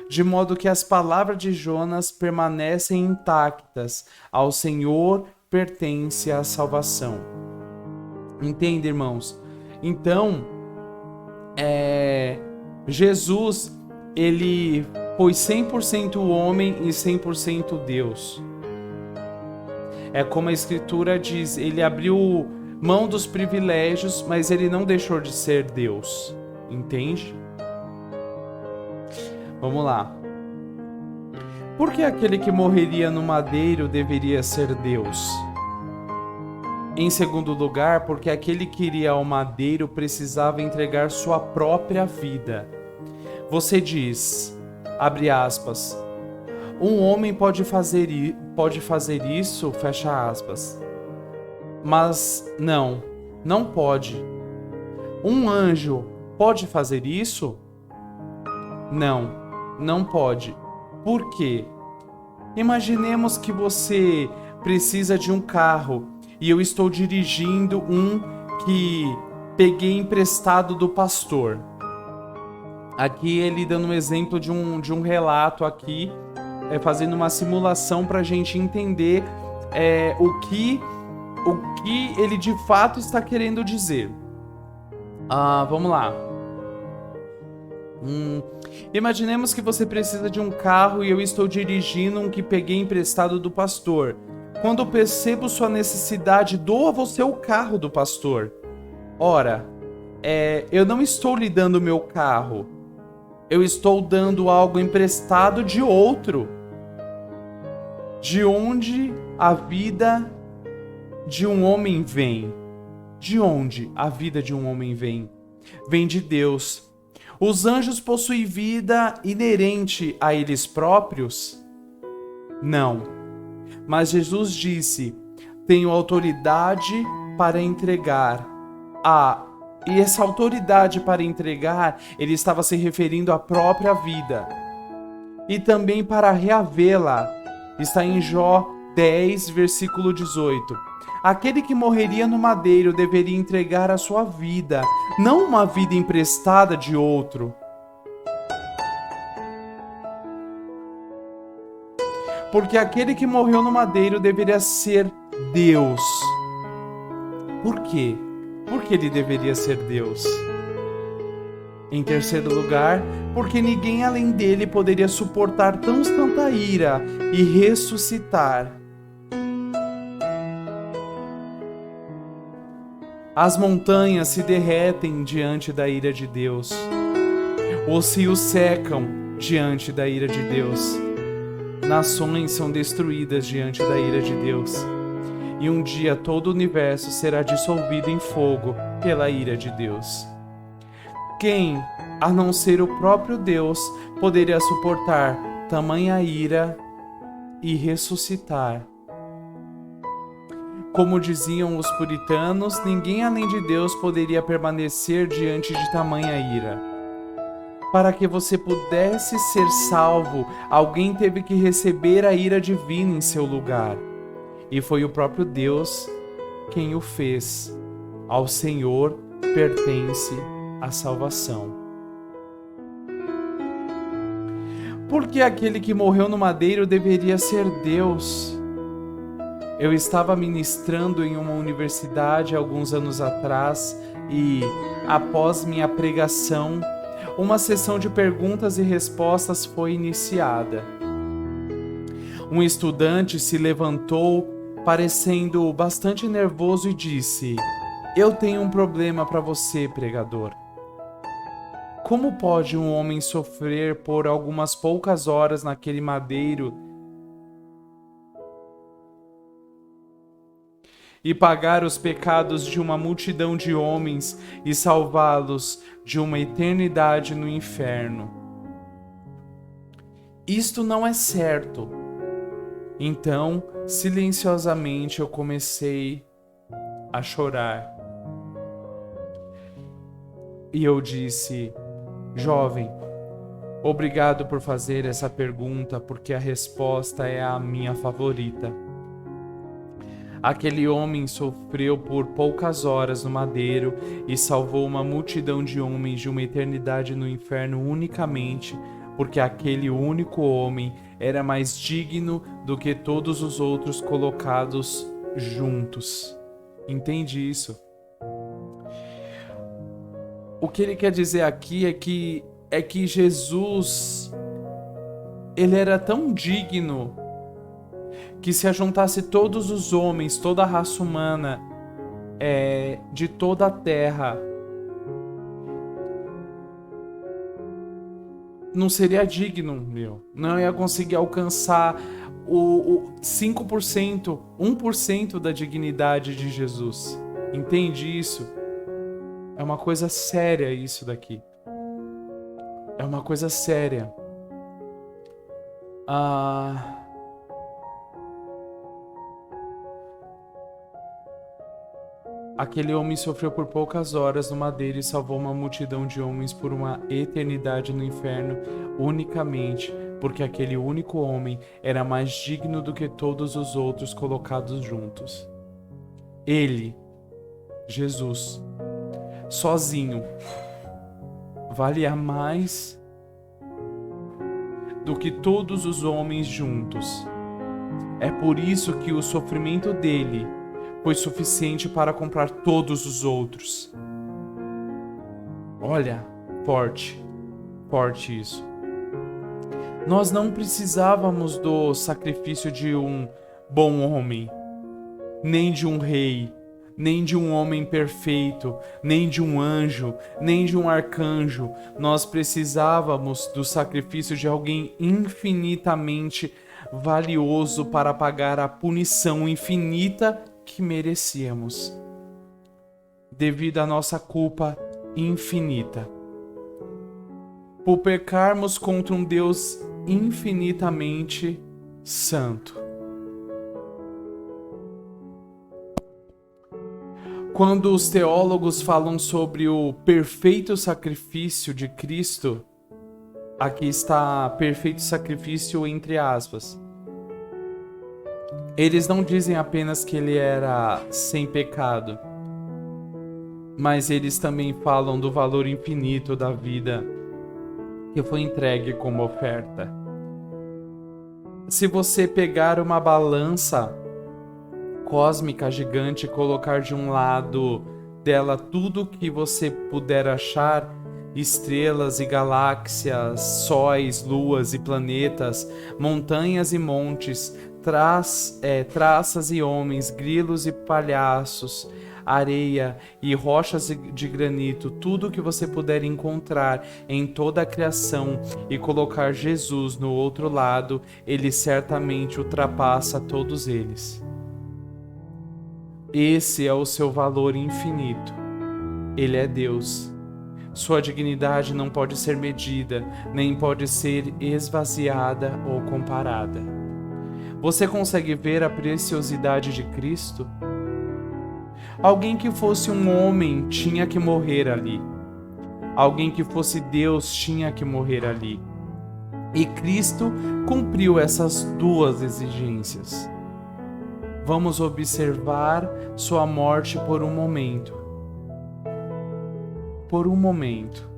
De modo que as palavras de Jonas permanecem intactas. Ao Senhor pertence a salvação. Entende, irmãos? Então, Jesus, ele foi 100% homem e 100% Deus. É como a Escritura diz, ele abriu mão dos privilégios, mas ele não deixou de ser Deus. Entende? Vamos lá. Por que aquele que morreria no madeiro deveria ser Deus? Em segundo lugar, porque aquele que iria ao madeiro precisava entregar sua própria vida. Você diz, abre aspas, um homem pode fazer isso, fecha aspas. Mas não pode. Um anjo pode fazer isso? Não pode. Por quê? Imaginemos que você precisa de um carro e eu estou dirigindo um que peguei emprestado do pastor. Aqui ele dando um exemplo de um relato aqui, fazendo uma simulação para a gente entender o que ele de fato está querendo dizer. Vamos lá. Imaginemos que você precisa de um carro e eu estou dirigindo um que peguei emprestado do pastor. Quando percebo sua necessidade, dou a você o carro do pastor. Ora, eu não estou lhe dando o meu carro. Eu estou dando algo emprestado de outro. De onde a vida de um homem vem? De onde a vida de um homem vem? Vem de Deus. Os anjos possuem vida inerente a eles próprios? Não. Mas Jesus disse, tenho autoridade para entregar. E essa autoridade para entregar, ele estava se referindo à própria vida. E também para reavê-la. Está em Jó 10, versículo 18. Aquele que morreria no madeiro deveria entregar a sua vida, não uma vida emprestada de outro. Porque aquele que morreu no madeiro deveria ser Deus. Por quê? Porque ele deveria ser Deus. Em terceiro lugar, porque ninguém além dele poderia suportar tanta ira e ressuscitar. As montanhas se derretem diante da ira de Deus. Os rios secam diante da ira de Deus. Nações são destruídas diante da ira de Deus. E um dia todo o universo será dissolvido em fogo pela ira de Deus. Quem, a não ser o próprio Deus, poderia suportar tamanha ira e ressuscitar? Como diziam os puritanos, ninguém além de Deus poderia permanecer diante de tamanha ira. Para que você pudesse ser salvo, alguém teve que receber a ira divina em seu lugar. E foi o próprio Deus quem o fez. Ao Senhor pertence a salvação. Porque aquele que morreu no madeiro deveria ser Deus. Eu estava ministrando em uma universidade alguns anos atrás e, após minha pregação, uma sessão de perguntas e respostas foi iniciada. Um estudante se levantou, parecendo bastante nervoso, e disse: "Eu tenho um problema para você, pregador. Como pode um homem sofrer por algumas poucas horas naquele madeiro e pagar os pecados de uma multidão de homens e salvá-los de uma eternidade no inferno? Isto não é certo." Então, silenciosamente, eu comecei a chorar. E eu disse: "Jovem, obrigado por fazer essa pergunta, porque a resposta é a minha favorita. Aquele homem sofreu por poucas horas no madeiro e salvou uma multidão de homens de uma eternidade no inferno unicamente porque aquele único homem era mais digno do que todos os outros colocados juntos." Entende isso? O que ele quer dizer aqui é que Jesus, ele era tão digno que, se ajuntasse todos os homens, toda a raça humana de toda a terra, não seria digno, não ia conseguir alcançar o 5%, 1% da dignidade de Jesus. Entende isso? É uma coisa séria isso daqui. É uma coisa séria. Aquele homem sofreu por poucas horas no madeiro e salvou uma multidão de homens por uma eternidade no inferno unicamente porque aquele único homem era mais digno do que todos os outros colocados juntos. Ele, Jesus, sozinho, valia mais do que todos os homens juntos. É por isso que o sofrimento dele foi suficiente para comprar todos os outros. Olha, forte isso. Nós não precisávamos do sacrifício de um bom homem, nem de um rei, nem de um homem perfeito, nem de um anjo, nem de um arcanjo. Nós precisávamos do sacrifício de alguém infinitamente valioso para pagar a punição infinita que merecíamos, devido à nossa culpa infinita. Por pecarmos contra um Deus infinitamente santo. Quando os teólogos falam sobre o perfeito sacrifício de Cristo, aqui está perfeito sacrifício entre aspas. Eles não dizem apenas que ele era sem pecado, mas eles também falam do valor infinito da vida que foi entregue como oferta. Se você pegar uma balança cósmica gigante e colocar de um lado dela tudo que você puder achar, estrelas e galáxias, sóis, luas e planetas, montanhas e montes, traças e homens, grilos e palhaços, areia e rochas de granito, tudo que você puder encontrar em toda a criação, e colocar Jesus no outro lado, ele certamente ultrapassa todos eles. Esse é o seu valor infinito. Ele é Deus. Sua dignidade não pode ser medida, nem pode ser esvaziada ou comparada. Você consegue ver a preciosidade de Cristo? Alguém que fosse um homem tinha que morrer ali. Alguém que fosse Deus tinha que morrer ali. E Cristo cumpriu essas duas exigências. Vamos observar sua morte por um momento. Por um momento.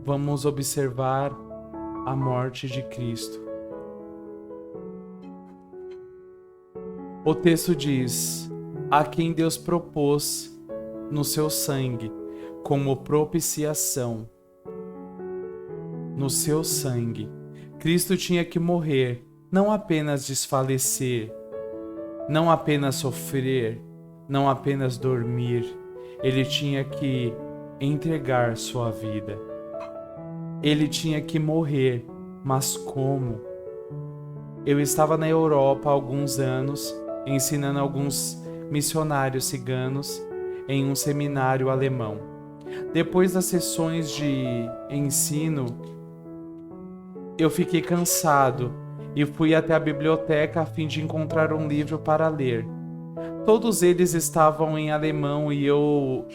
Vamos observar a morte de Cristo. O texto diz: a quem Deus propôs no seu sangue como propiciação. No seu sangue, Cristo tinha que morrer, não apenas desfalecer, não apenas sofrer, não apenas dormir. Ele tinha que entregar sua vida. Ele tinha que morrer, mas como? Eu estava na Europa há alguns anos, ensinando alguns missionários ciganos em um seminário alemão. Depois das sessões de ensino, eu fiquei cansado e fui até a biblioteca a fim de encontrar um livro para ler. Todos eles estavam em alemão e eu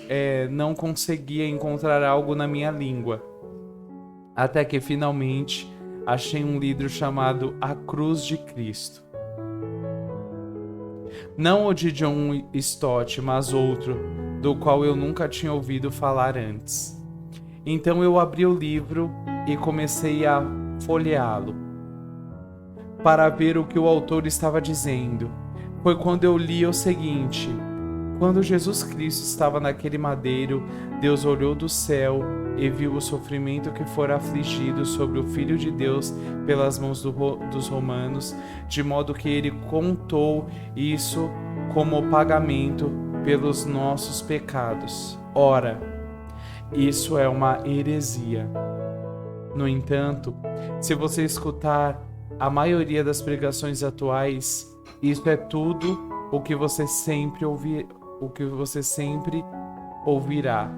não conseguia encontrar algo na minha língua. Até que finalmente achei um livro chamado A Cruz de Cristo. Não o de John Stott, mas outro, do qual eu nunca tinha ouvido falar antes. Então eu abri o livro e comecei a folheá-lo, para ver o que o autor estava dizendo. Foi quando eu li o seguinte: quando Jesus Cristo estava naquele madeiro, Deus olhou do céu e viu o sofrimento que fora afligido sobre o Filho de Deus pelas mãos dos romanos, de modo que ele contou isso como pagamento pelos nossos pecados. Ora, isso é uma heresia. No entanto, se você escutar a maioria das pregações atuais, isso é tudo o que você sempre ouvirá.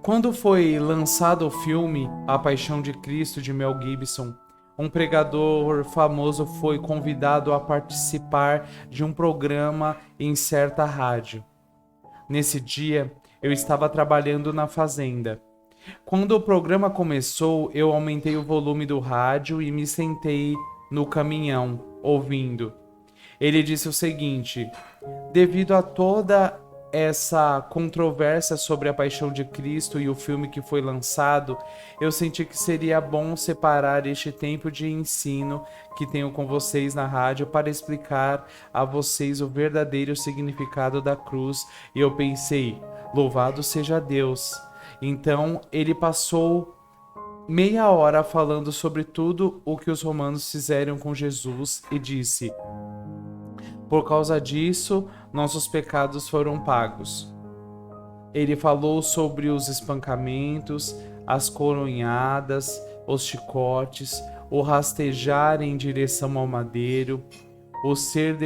Quando foi lançado o filme A Paixão de Cristo de Mel Gibson, um pregador famoso foi convidado a participar de um programa em certa rádio. Nesse dia, eu estava trabalhando na fazenda. Quando o programa começou, eu aumentei o volume do rádio e me sentei no caminhão, ouvindo. Ele disse o seguinte: devido a toda essa controvérsia sobre a Paixão de Cristo e o filme que foi lançado, eu senti que seria bom separar este tempo de ensino que tenho com vocês na rádio para explicar a vocês o verdadeiro significado da cruz. E eu pensei, louvado seja Deus. Então ele passou meia hora falando sobre tudo o que os romanos fizeram com Jesus e disse: por causa disso, nossos pecados foram pagos. Ele falou sobre os espancamentos, as coronhadas, os chicotes, o rastejar em direção ao madeiro, o ser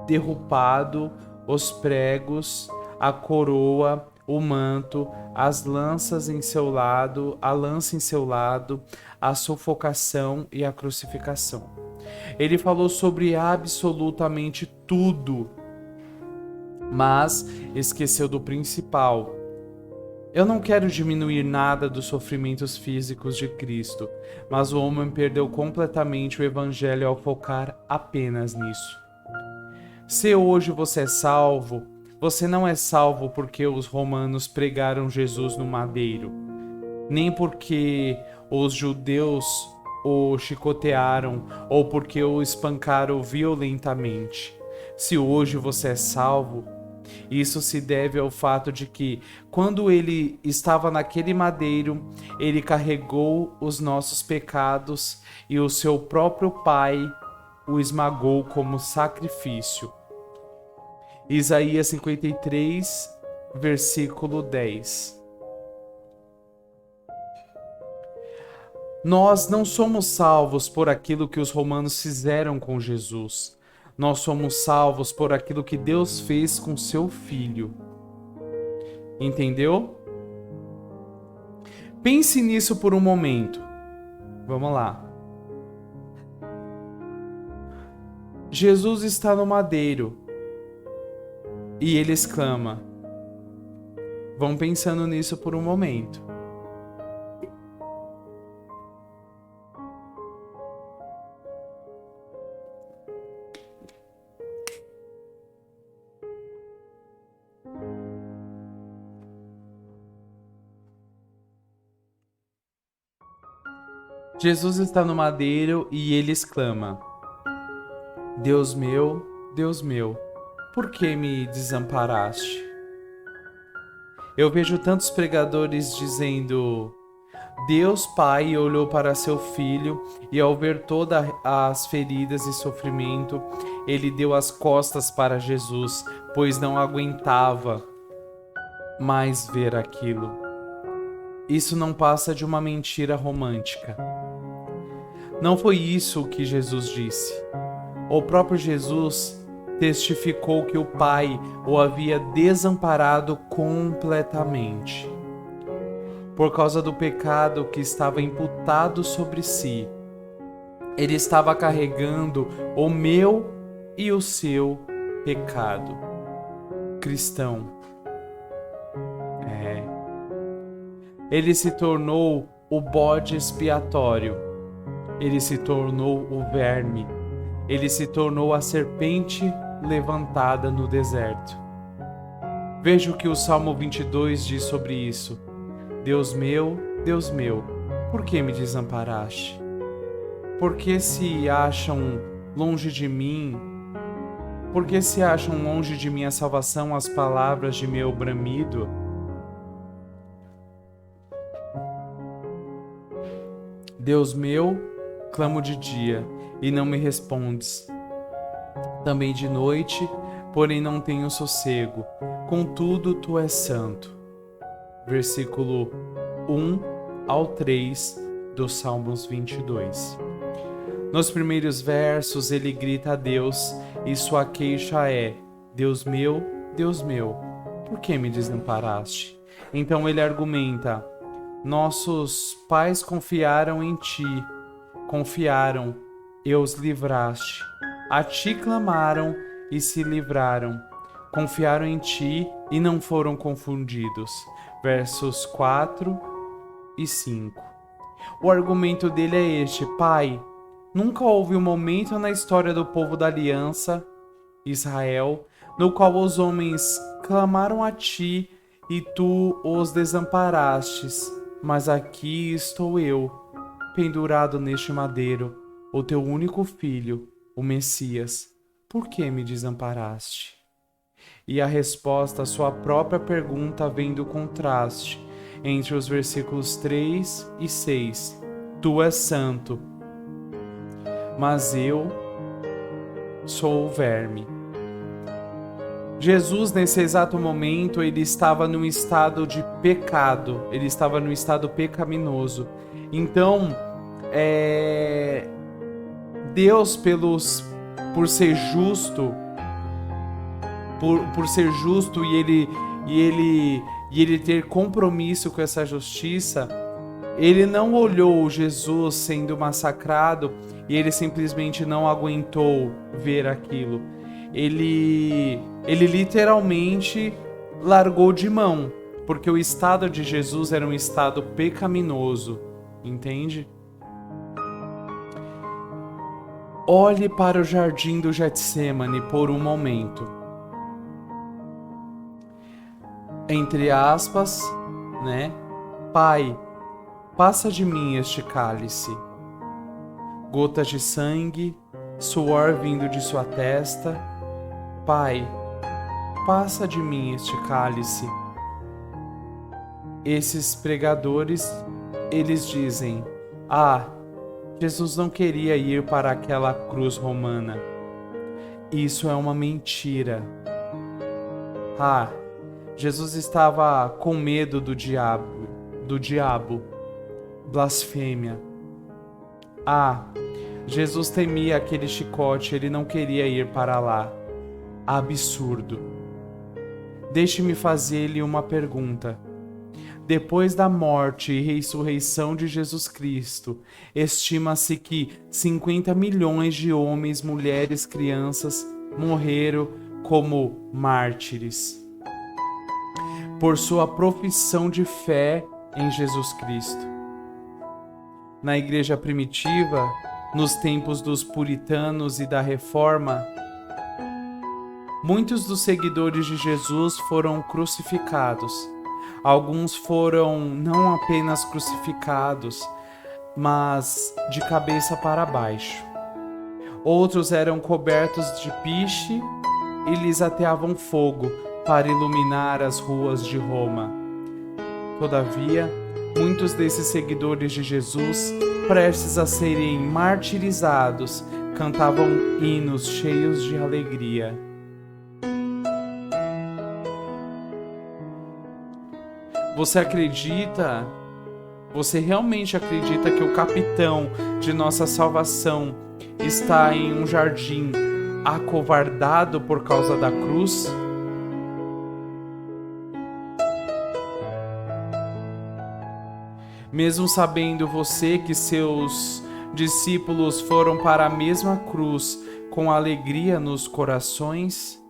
derrubado, os pregos, a coroa, o manto, as lanças em seu lado, a lança em seu lado, a sufocação e a crucificação. Ele falou sobre absolutamente tudo, mas esqueceu do principal. Eu não quero diminuir nada dos sofrimentos físicos de Cristo, mas o homem perdeu completamente o evangelho ao focar apenas nisso. Se hoje você é salvo, você não é salvo porque os romanos pregaram Jesus no madeiro, nem porque os judeus o chicotearam ou porque o espancaram violentamente. Se hoje você é salvo, isso se deve ao fato de que, quando ele estava naquele madeiro, ele carregou os nossos pecados e o seu próprio Pai o esmagou como sacrifício. Isaías 53, versículo 10. Nós não somos salvos por aquilo que os romanos fizeram com Jesus. Nós somos salvos por aquilo que Deus fez com seu Filho. Entendeu? Pense nisso por um momento. Vamos lá. Jesus está no madeiro e ele exclama: Vão pensando nisso por um momento. Jesus está no madeiro e ele exclama: Deus meu, por que me desamparaste? Eu vejo tantos pregadores dizendo: Deus Pai olhou para seu filho e ao ver todas as feridas e sofrimento, ele deu as costas para Jesus, pois não aguentava mais ver aquilo. Isso não passa de uma mentira romântica. Não foi isso que Jesus disse. O próprio Jesus testificou que o Pai o havia desamparado completamente. Por causa do pecado que estava imputado sobre si, ele estava carregando o meu e o seu pecado. Cristão. Ele se tornou o bode expiatório. Ele se tornou o verme. Ele se tornou a serpente levantada no deserto. Veja o que o Salmo 22 diz sobre isso. Deus meu, por que me desamparaste? Por que se acham longe de mim? Por que se acham longe de minha salvação as palavras de meu bramido? Deus meu, clamo de dia, e não me respondes. Também de noite, porém não tenho sossego. Contudo, tu és santo. Versículo 1 ao 3 do Salmos 22. Nos primeiros versos, ele grita a Deus e sua queixa é: Deus meu, por que me desamparaste? Então ele argumenta: nossos pais confiaram em ti, e os livraste. A ti clamaram e se livraram. Confiaram em ti e não foram confundidos. Versos 4 e 5. O argumento dele é este: Pai, nunca houve um momento na história do povo da aliança, Israel, no qual os homens clamaram a ti e tu os desamparastes. Mas aqui estou eu, pendurado neste madeiro, o teu único filho, o Messias. Por que me desamparaste? E a resposta à sua própria pergunta vem do contraste entre os versículos 3 e 6. Tu és santo, mas eu sou o verme. Jesus, nesse exato momento, ele estava num estado de pecado, ele estava num estado pecaminoso. Então, Deus, por ser justo, por ser justo e ele ter compromisso com essa justiça, ele não olhou Jesus sendo massacrado e ele simplesmente não aguentou ver aquilo. Ele literalmente largou de mão, porque o estado de Jesus era um estado pecaminoso, entende? Olhe para o jardim do Getsêmani por um momento. Entre aspas, né? Pai, passa de mim este cálice. Gotas de sangue, suor vindo de sua testa. Pai, passa de mim este cálice. Esses pregadores, eles dizem: Jesus não queria ir para aquela cruz romana. Isso é uma mentira. Jesus estava com medo do diabo. Blasfêmia. Jesus temia aquele chicote, ele não queria ir para lá. Absurdo. Deixe-me fazer-lhe uma pergunta. Depois da morte e ressurreição de Jesus Cristo, estima-se que 50 milhões de homens, mulheres, crianças morreram como mártires. por sua profissão de fé em Jesus Cristo. Na igreja primitiva, nos tempos dos puritanos e da Reforma, muitos dos seguidores de Jesus foram crucificados. Alguns foram não apenas crucificados, mas de cabeça para baixo. Outros eram cobertos de piche e lhes ateavam fogo para iluminar as ruas de Roma. Todavia, muitos desses seguidores de Jesus, prestes a serem martirizados, cantavam hinos cheios de alegria. Você realmente acredita que o capitão de nossa salvação está em um jardim acovardado por causa da cruz? Mesmo sabendo você que seus discípulos foram para a mesma cruz com alegria nos corações,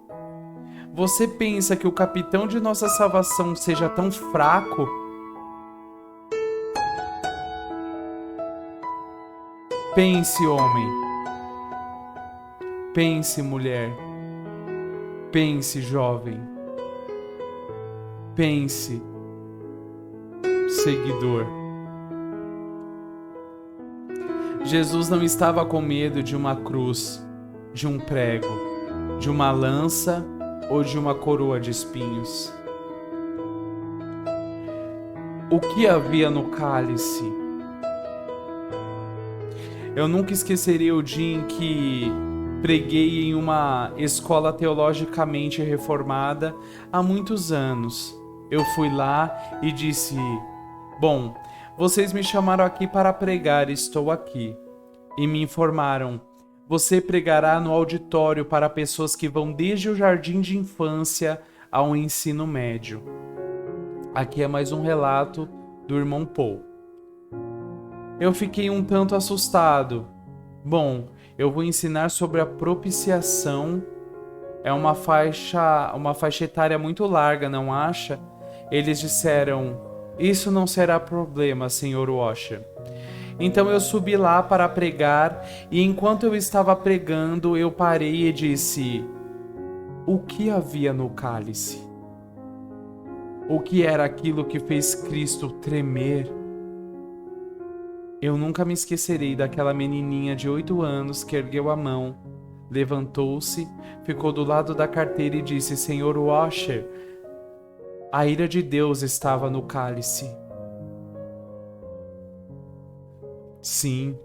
você pensa que o capitão de nossa salvação seja tão fraco? Pense, homem. Pense, mulher. Pense, jovem. Pense, seguidor. Jesus não estava com medo de uma cruz, de um prego, de uma lança ou de uma coroa de espinhos. O que havia no cálice? Eu nunca esquecerei o dia em que preguei em uma escola teologicamente reformada há muitos anos. Eu fui lá e disse: "Bom, vocês me chamaram aqui para pregar, estou aqui." E me informaram: "Você pregará no auditório para pessoas que vão desde o jardim de infância ao ensino médio." Aqui é mais um relato do irmão Paul. Eu fiquei um tanto assustado. Bom, eu vou ensinar sobre a propiciação. É uma faixa etária muito larga, não acha? Eles disseram: "Isso não será problema, Sr. Washer." Então eu subi lá para pregar e enquanto eu estava pregando, eu parei e disse: "O que havia no cálice? O que era aquilo que fez Cristo tremer?" Eu nunca me esquecerei daquela menininha de 8 anos que ergueu a mão, levantou-se, ficou do lado da carteira e disse: "Sr. Washer, a ira de Deus estava no cálice." Sim,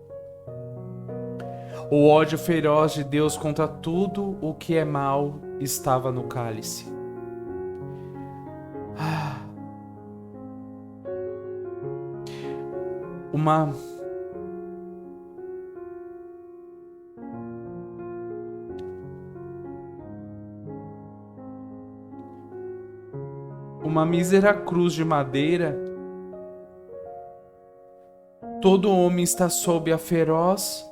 o ódio feroz de Deus contra tudo o que é mal estava no cálice. Uma mísera cruz de madeira. Todo homem está sob a feroz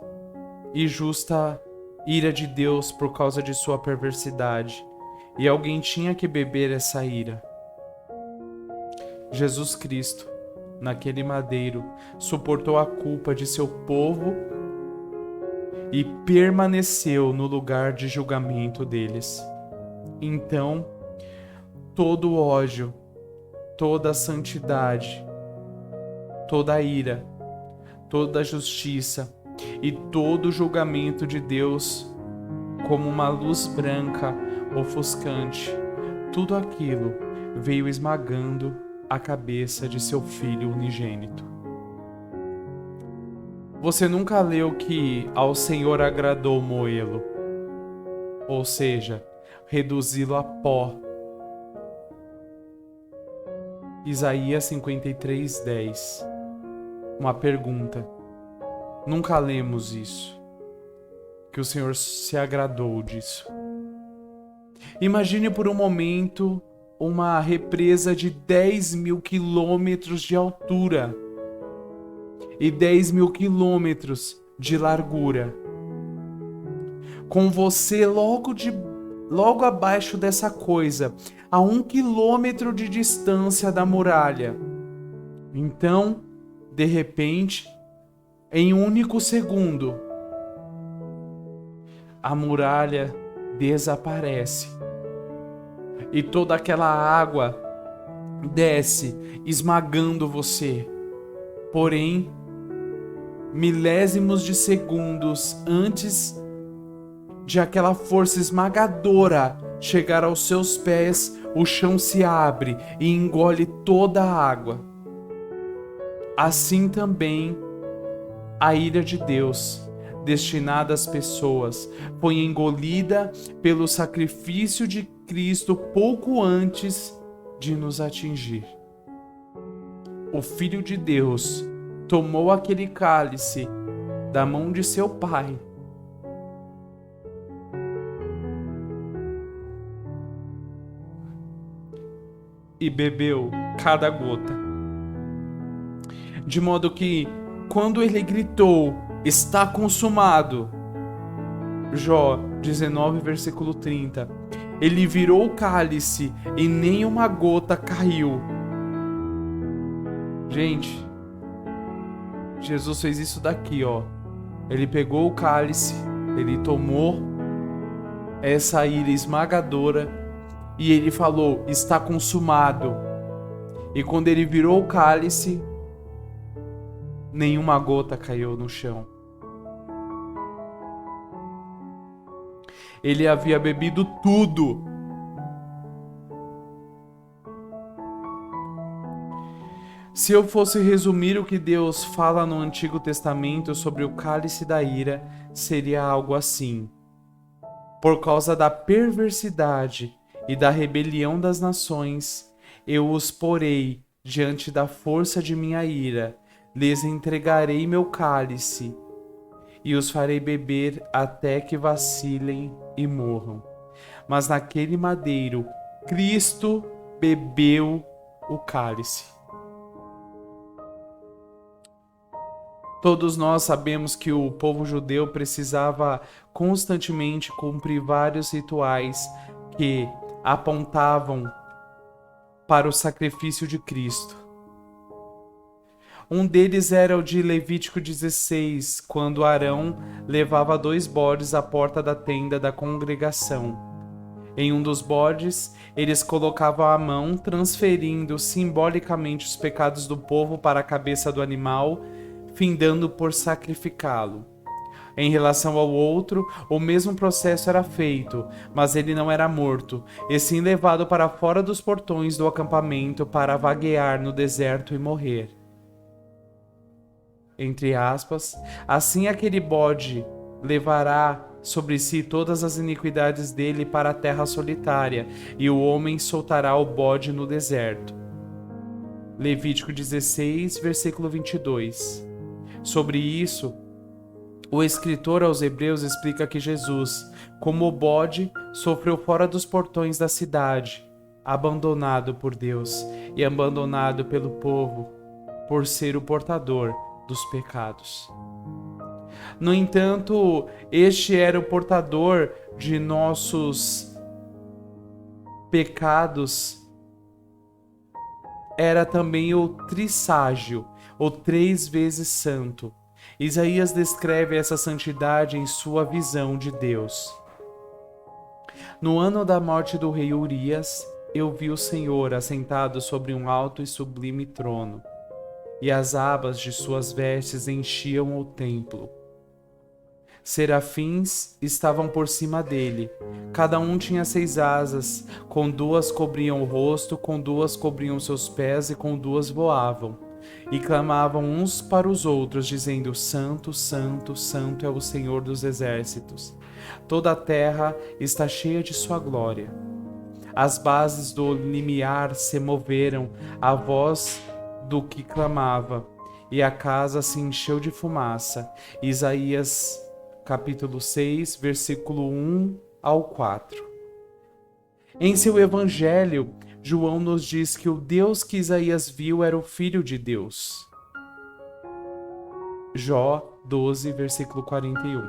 e justa ira de Deus por causa de sua perversidade, e alguém tinha que beber essa ira. Jesus Cristo, naquele madeiro, suportou a culpa de seu povo e permaneceu no lugar de julgamento deles. Então, todo o ódio, toda a santidade, toda a ira, toda a justiça e todo o julgamento de Deus, como uma luz branca ofuscante, tudo aquilo veio esmagando a cabeça de seu filho unigênito. Você nunca leu que ao Senhor agradou moê-lo, ou seja, reduzi-lo a pó. Isaías 53:10. Uma pergunta. Nunca lemos isso. Que o Senhor se agradou disso. Imagine por um momento uma represa de 10.000 quilômetros de altura e 10.000 quilômetros de largura. Com você logo abaixo dessa coisa, a 1 quilômetro de distância da muralha. Então, de repente, em um único segundo, a muralha desaparece e toda aquela água desce, esmagando você. Porém, milésimos de segundos antes de aquela força esmagadora chegar aos seus pés, o chão se abre e engole toda a água. Assim também, a ira de Deus, destinada às pessoas, foi engolida pelo sacrifício de Cristo pouco antes de nos atingir. O Filho de Deus tomou aquele cálice da mão de seu Pai e bebeu cada gota. De modo que, quando ele gritou, está consumado, Jó 19, versículo 30, ele virou o cálice e nem uma gota caiu. Gente, Jesus fez isso daqui, ó. Ele pegou o cálice, ele tomou essa ira esmagadora e ele falou, está consumado. E quando ele virou o cálice, nenhuma gota caiu no chão. Ele havia bebido tudo. Se eu fosse resumir o que Deus fala no Antigo Testamento sobre o cálice da ira, seria algo assim: por causa da perversidade e da rebelião das nações, eu os porei diante da força de minha ira, lhes entregarei meu cálice e os farei beber até que vacilem e morram. Mas naquele madeiro, Cristo bebeu o cálice. Todos nós sabemos que o povo judeu precisava constantemente cumprir vários rituais que apontavam para o sacrifício de Cristo. Um deles era o de Levítico 16, quando Arão levava 2 bodes à porta da tenda da congregação. Em um dos bodes, eles colocavam a mão, transferindo simbolicamente os pecados do povo para a cabeça do animal, findando por sacrificá-lo. Em relação ao outro, o mesmo processo era feito, mas ele não era morto, e sim levado para fora dos portões do acampamento para vaguear no deserto e morrer. Entre aspas, assim aquele bode levará sobre si todas as iniquidades dele para a terra solitária, e o homem soltará o bode no deserto. Levítico 16, versículo 22. Sobre isso, o escritor aos Hebreus explica que Jesus, como o bode, sofreu fora dos portões da cidade, abandonado por Deus e abandonado pelo povo, por ser o portador dos pecados. No entanto, este era o portador de nossos pecados, era também o trisságio, ou 3 vezes santo. Isaías descreve essa santidade em sua visão de Deus. No ano da morte do rei Urias, eu vi o Senhor assentado sobre um alto e sublime trono, e as abas de suas vestes enchiam o templo. Serafins estavam por cima dele, cada um tinha 6 asas, com 2 cobriam o rosto, com 2 cobriam seus pés e com 2 voavam. E clamavam uns para os outros, dizendo: Santo, Santo, Santo é o Senhor dos exércitos. Toda a terra está cheia de sua glória. As bases do limiar se moveram à voz do que clamava, e a casa se encheu de fumaça. Isaías capítulo 6, versículo 1 ao 4. Em seu evangelho, João nos diz que o Deus que Isaías viu era o Filho de Deus. Jó 12, versículo 41.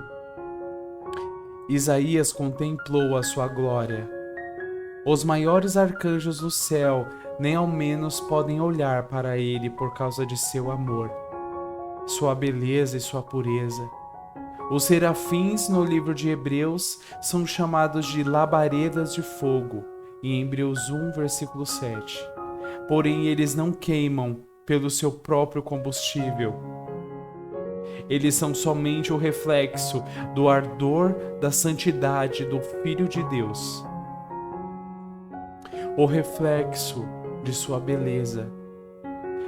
Isaías contemplou a sua glória. Os maiores arcanjos do céu nem ao menos podem olhar para ele por causa de seu amor, sua beleza e sua pureza. Os serafins no livro de Hebreus são chamados de labaredas de fogo, em Hebreus 1, versículo 7. Porém, eles não queimam pelo seu próprio combustível. Eles são somente o reflexo do ardor da santidade do Filho de Deus, o reflexo de sua beleza.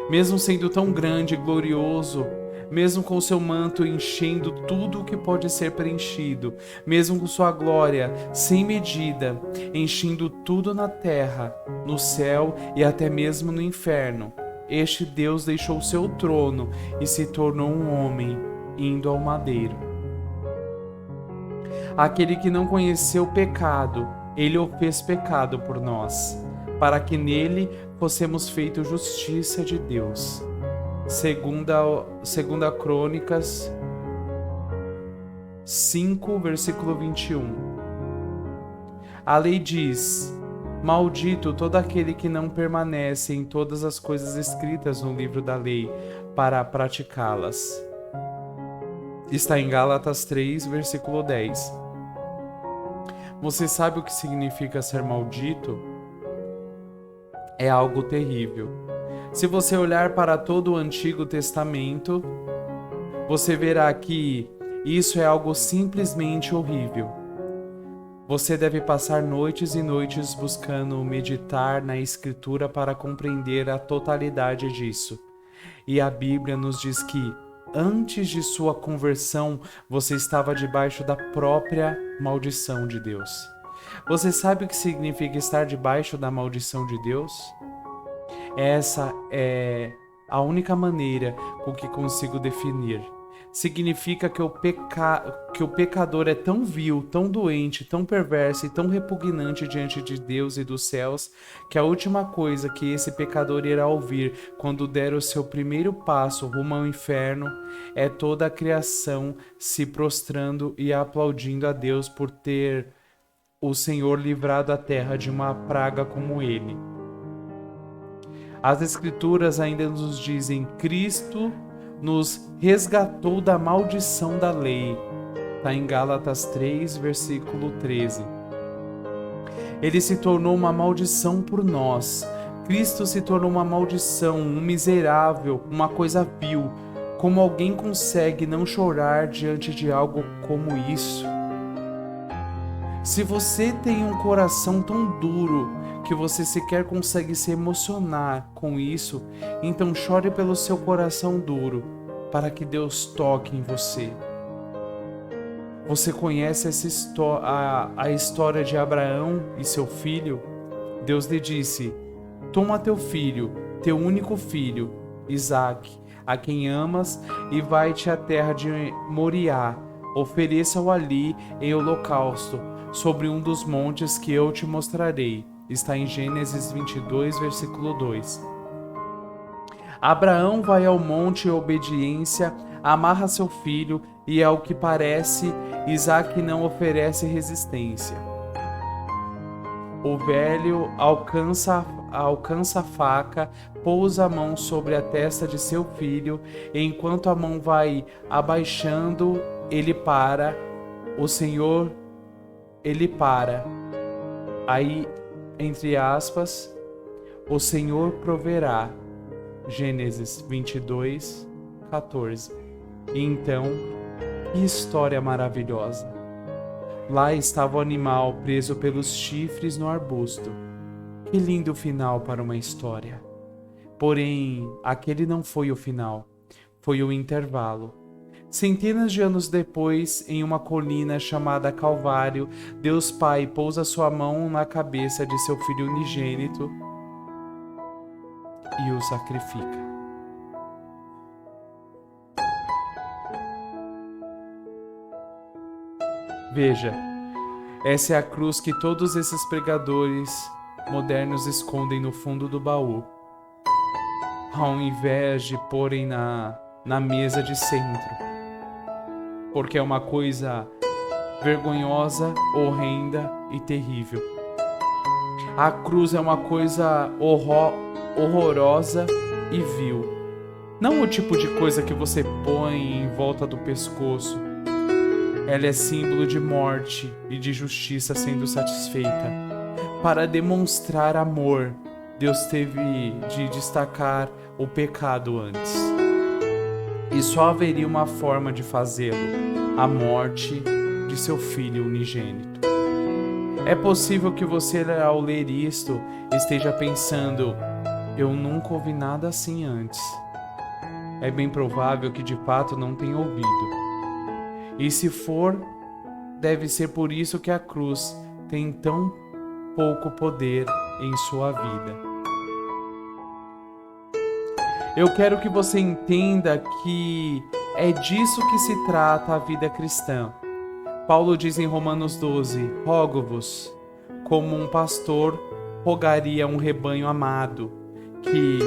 Mesmo sendo tão grande e glorioso, mesmo com seu manto enchendo tudo o que pode ser preenchido, mesmo com sua glória sem medida, enchendo tudo na terra, no céu e até mesmo no inferno, este Deus deixou seu trono e se tornou um homem, indo ao madeiro. Aquele que não conheceu o pecado, ele o fez pecado por nós, para que nele fossemos feitos justiça de Deus. Segunda Crônicas 5, versículo 21. A lei diz: maldito todo aquele que não permanece em todas as coisas escritas no livro da lei para praticá-las. Está em Gálatas 3, versículo 10. Você sabe o que significa ser maldito? É algo terrível. Se você olhar para todo o Antigo Testamento, você verá que isso é algo simplesmente horrível. Você deve passar noites e noites buscando meditar na Escritura para compreender a totalidade disso. E a Bíblia nos diz que, antes de sua conversão, você estava debaixo da própria maldição de Deus. Você sabe o que significa estar debaixo da maldição de Deus? Essa é a única maneira com que consigo definir. Significa que o pecador é tão vil, tão doente, tão perverso e tão repugnante diante de Deus e dos céus, que a última coisa que esse pecador irá ouvir quando der o seu primeiro passo rumo ao inferno é toda a criação se prostrando e aplaudindo a Deus por ter o Senhor livrado a terra de uma praga como ele. As Escrituras ainda nos dizem: Cristo nos resgatou da maldição da lei. Está em Gálatas 3, versículo 13. Ele se tornou uma maldição por nós. Cristo se tornou uma maldição, um miserável, uma coisa vil. Como alguém consegue não chorar diante de algo como isso? Se você tem um coração tão duro que você sequer consegue se emocionar com isso, então chore pelo seu coração duro, para que Deus toque em você. Você conhece a história de Abraão e seu filho? Deus lhe disse: toma teu filho, teu único filho, Isaque, a quem amas, e vai-te à terra de Moriá, ofereça-o ali em holocausto, sobre um dos montes que eu te mostrarei. Está em Gênesis 22, versículo 2. Abraão vai ao monte em obediência, amarra seu filho e, ao que parece, Isaque não oferece resistência. O velho alcança a faca, pousa a mão sobre a testa de seu filho, e enquanto a mão vai abaixando, ele para. Ele para. Aí, entre aspas, o Senhor proverá. Gênesis 22, 14. E então, que história maravilhosa! Lá estava o animal preso pelos chifres no arbusto. Que lindo final para uma história! Porém, aquele não foi o final, foi o intervalo. Centenas de anos depois, em uma colina chamada Calvário, Deus Pai pousa sua mão na cabeça de seu filho unigênito e o sacrifica. Veja, essa é a cruz que todos esses pregadores modernos escondem no fundo do baú, ao invés de porem na mesa de centro. Porque é uma coisa vergonhosa, horrenda e terrível. A cruz é uma coisa horrorosa e vil. Não o tipo de coisa que você põe em volta do pescoço. Ela é símbolo de morte e de justiça sendo satisfeita. Para demonstrar amor, Deus teve de destacar o pecado antes. E só haveria uma forma de fazê-lo: a morte de seu filho unigênito. É possível que você, ao ler isto, esteja pensando: eu nunca ouvi nada assim antes. É bem provável que de fato não tenha ouvido. E se for, deve ser por isso que a cruz tem tão pouco poder em sua vida. Eu quero que você entenda que é disso que se trata a vida cristã. Paulo diz em Romanos 12: rogo-vos, como um pastor rogaria um rebanho amado, que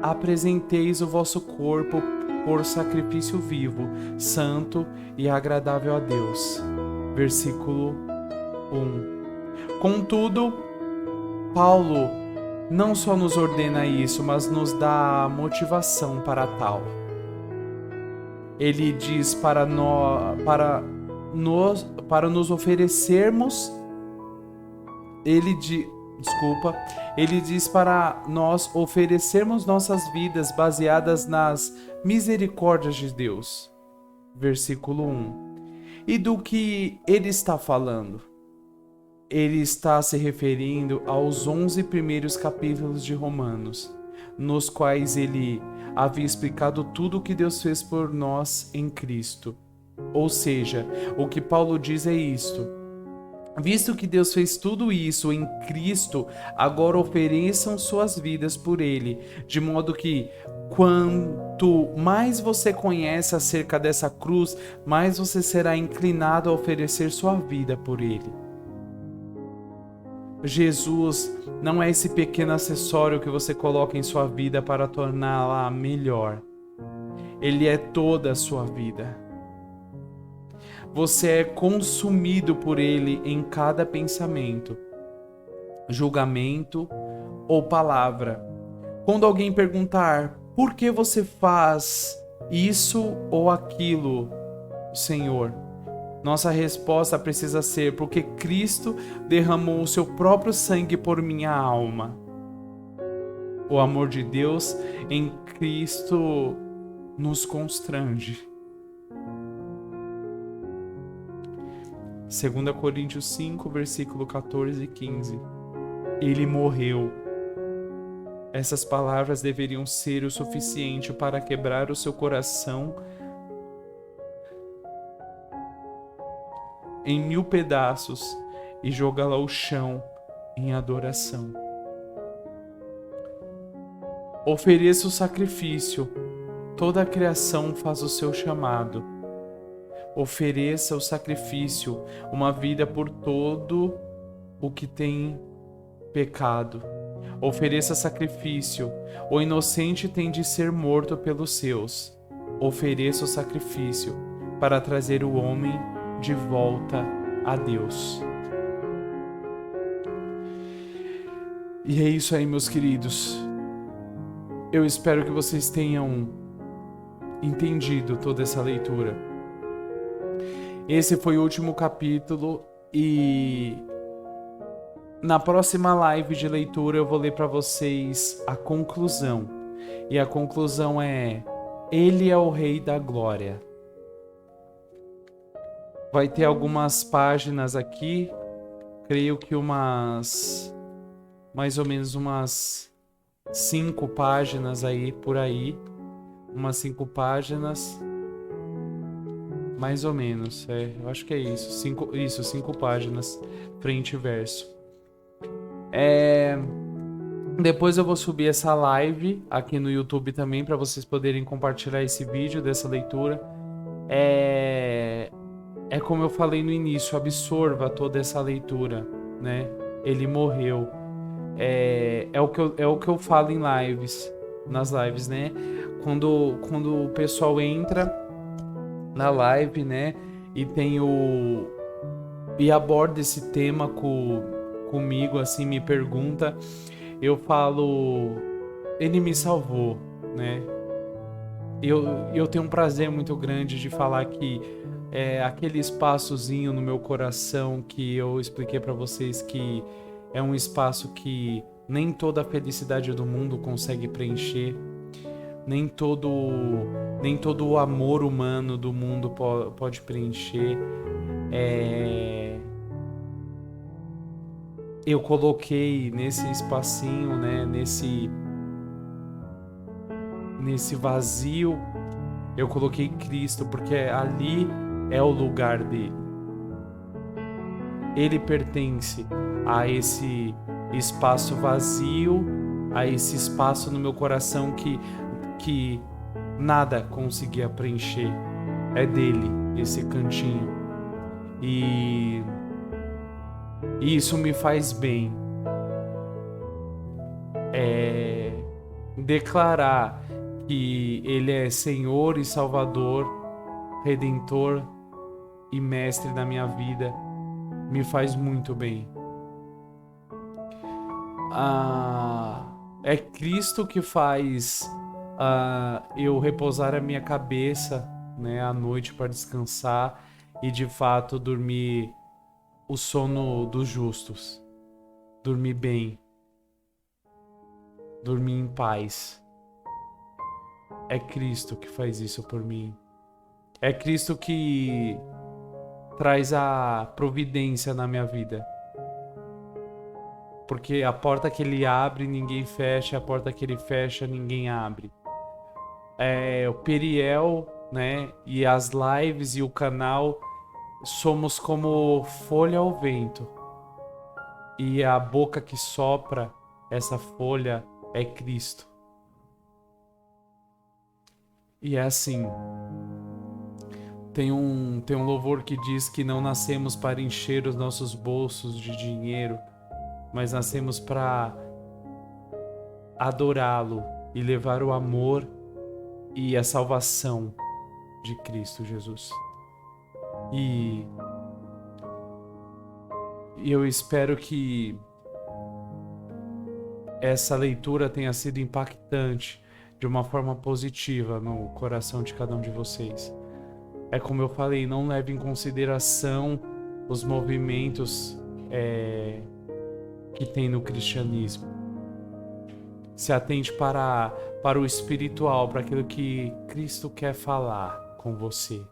apresenteis o vosso corpo por sacrifício vivo, santo e agradável a Deus. Versículo 1. Contudo, Paulo não só nos ordena isso, mas nos dá motivação para tal. Ele diz para nos oferecermos, ele diz para nós oferecermos nossas vidas baseadas nas misericórdias de Deus. Versículo 1. E do que ele está falando? Ele está se referindo aos 11 primeiros capítulos de Romanos, nos quais ele havia explicado tudo o que Deus fez por nós em Cristo. Ou seja, o que Paulo diz é isto: visto que Deus fez tudo isso em Cristo, agora ofereçam suas vidas por Ele, de modo que quanto mais você conhece acerca dessa cruz, mais você será inclinado a oferecer sua vida por Ele. Jesus não é esse pequeno acessório que você coloca em sua vida para torná-la melhor. Ele é toda a sua vida. Você é consumido por ele em cada pensamento, julgamento ou palavra. Quando alguém perguntar: por que você faz isso ou aquilo, Senhor? Nossa resposta precisa ser: porque Cristo derramou o seu próprio sangue por minha alma. O amor de Deus em Cristo nos constrange. 2 Coríntios 5, versículo 14 e 15. Ele morreu. Essas palavras deveriam ser o suficiente para quebrar o seu coração em 1000 pedaços e jogá-lo ao chão em adoração. Ofereça o sacrifício. Toda a criação faz o seu chamado. Ofereça o sacrifício, uma vida por todo o que tem pecado. Ofereça sacrifício, o inocente tem de ser morto pelos seus. Ofereça o sacrifício para trazer o homem de volta a Deus. E é isso aí, meus queridos. Eu espero que vocês tenham entendido toda essa leitura. Esse foi o último capítulo e na próxima live de leitura eu vou ler para vocês a conclusão. E a conclusão é: Ele é o Rei da Glória. Vai ter algumas páginas aqui, creio que mais ou menos umas 5 páginas aí, por aí. Umas 5 páginas. Mais ou menos, eu acho que é isso. 5 páginas, frente e verso. Depois eu vou subir essa live aqui no YouTube também, para vocês poderem compartilhar esse vídeo dessa leitura. É como eu falei no início, absorva toda essa leitura, né? Ele morreu. É o que eu falo em nas lives, né? Quando o pessoal entra na live, né, e aborda esse tema comigo, assim, me pergunta, eu falo, ele me salvou, né? Eu tenho um prazer muito grande de falar que aquele espaçozinho no meu coração que eu expliquei para vocês, que é um espaço que nem toda a felicidade do mundo consegue preencher, nem todo o amor humano do mundo pode preencher. Eu coloquei nesse espacinho, né, nesse vazio, eu coloquei Cristo, porque ali é o lugar dele. Ele pertence a esse espaço vazio, a esse espaço no meu coração que nada conseguia preencher. É dele esse cantinho. E isso me faz bem. Declarar que ele é Senhor e Salvador, Redentor e Mestre da minha vida me faz muito bem. É Cristo que faz eu repousar a minha cabeça, né, à noite para descansar e de fato dormir o sono dos justos, dormir bem, dormir em paz. É Cristo que faz isso por mim. É Cristo que traz a providência na minha vida. Porque a porta que ele abre, ninguém fecha. A porta que ele fecha, ninguém abre. O Periel, né? E as lives e o canal, somos como folha ao vento. E a boca que sopra essa folha é Cristo. E é assim. Tem um louvor que diz que não nascemos para encher os nossos bolsos de dinheiro, mas nascemos para adorá-lo e levar o amor e a salvação de Cristo Jesus. E eu espero que essa leitura tenha sido impactante de uma forma positiva no coração de cada um de vocês. É como eu falei, não leve em consideração os movimentos que tem no cristianismo. Se atente para o espiritual, para aquilo que Cristo quer falar com você.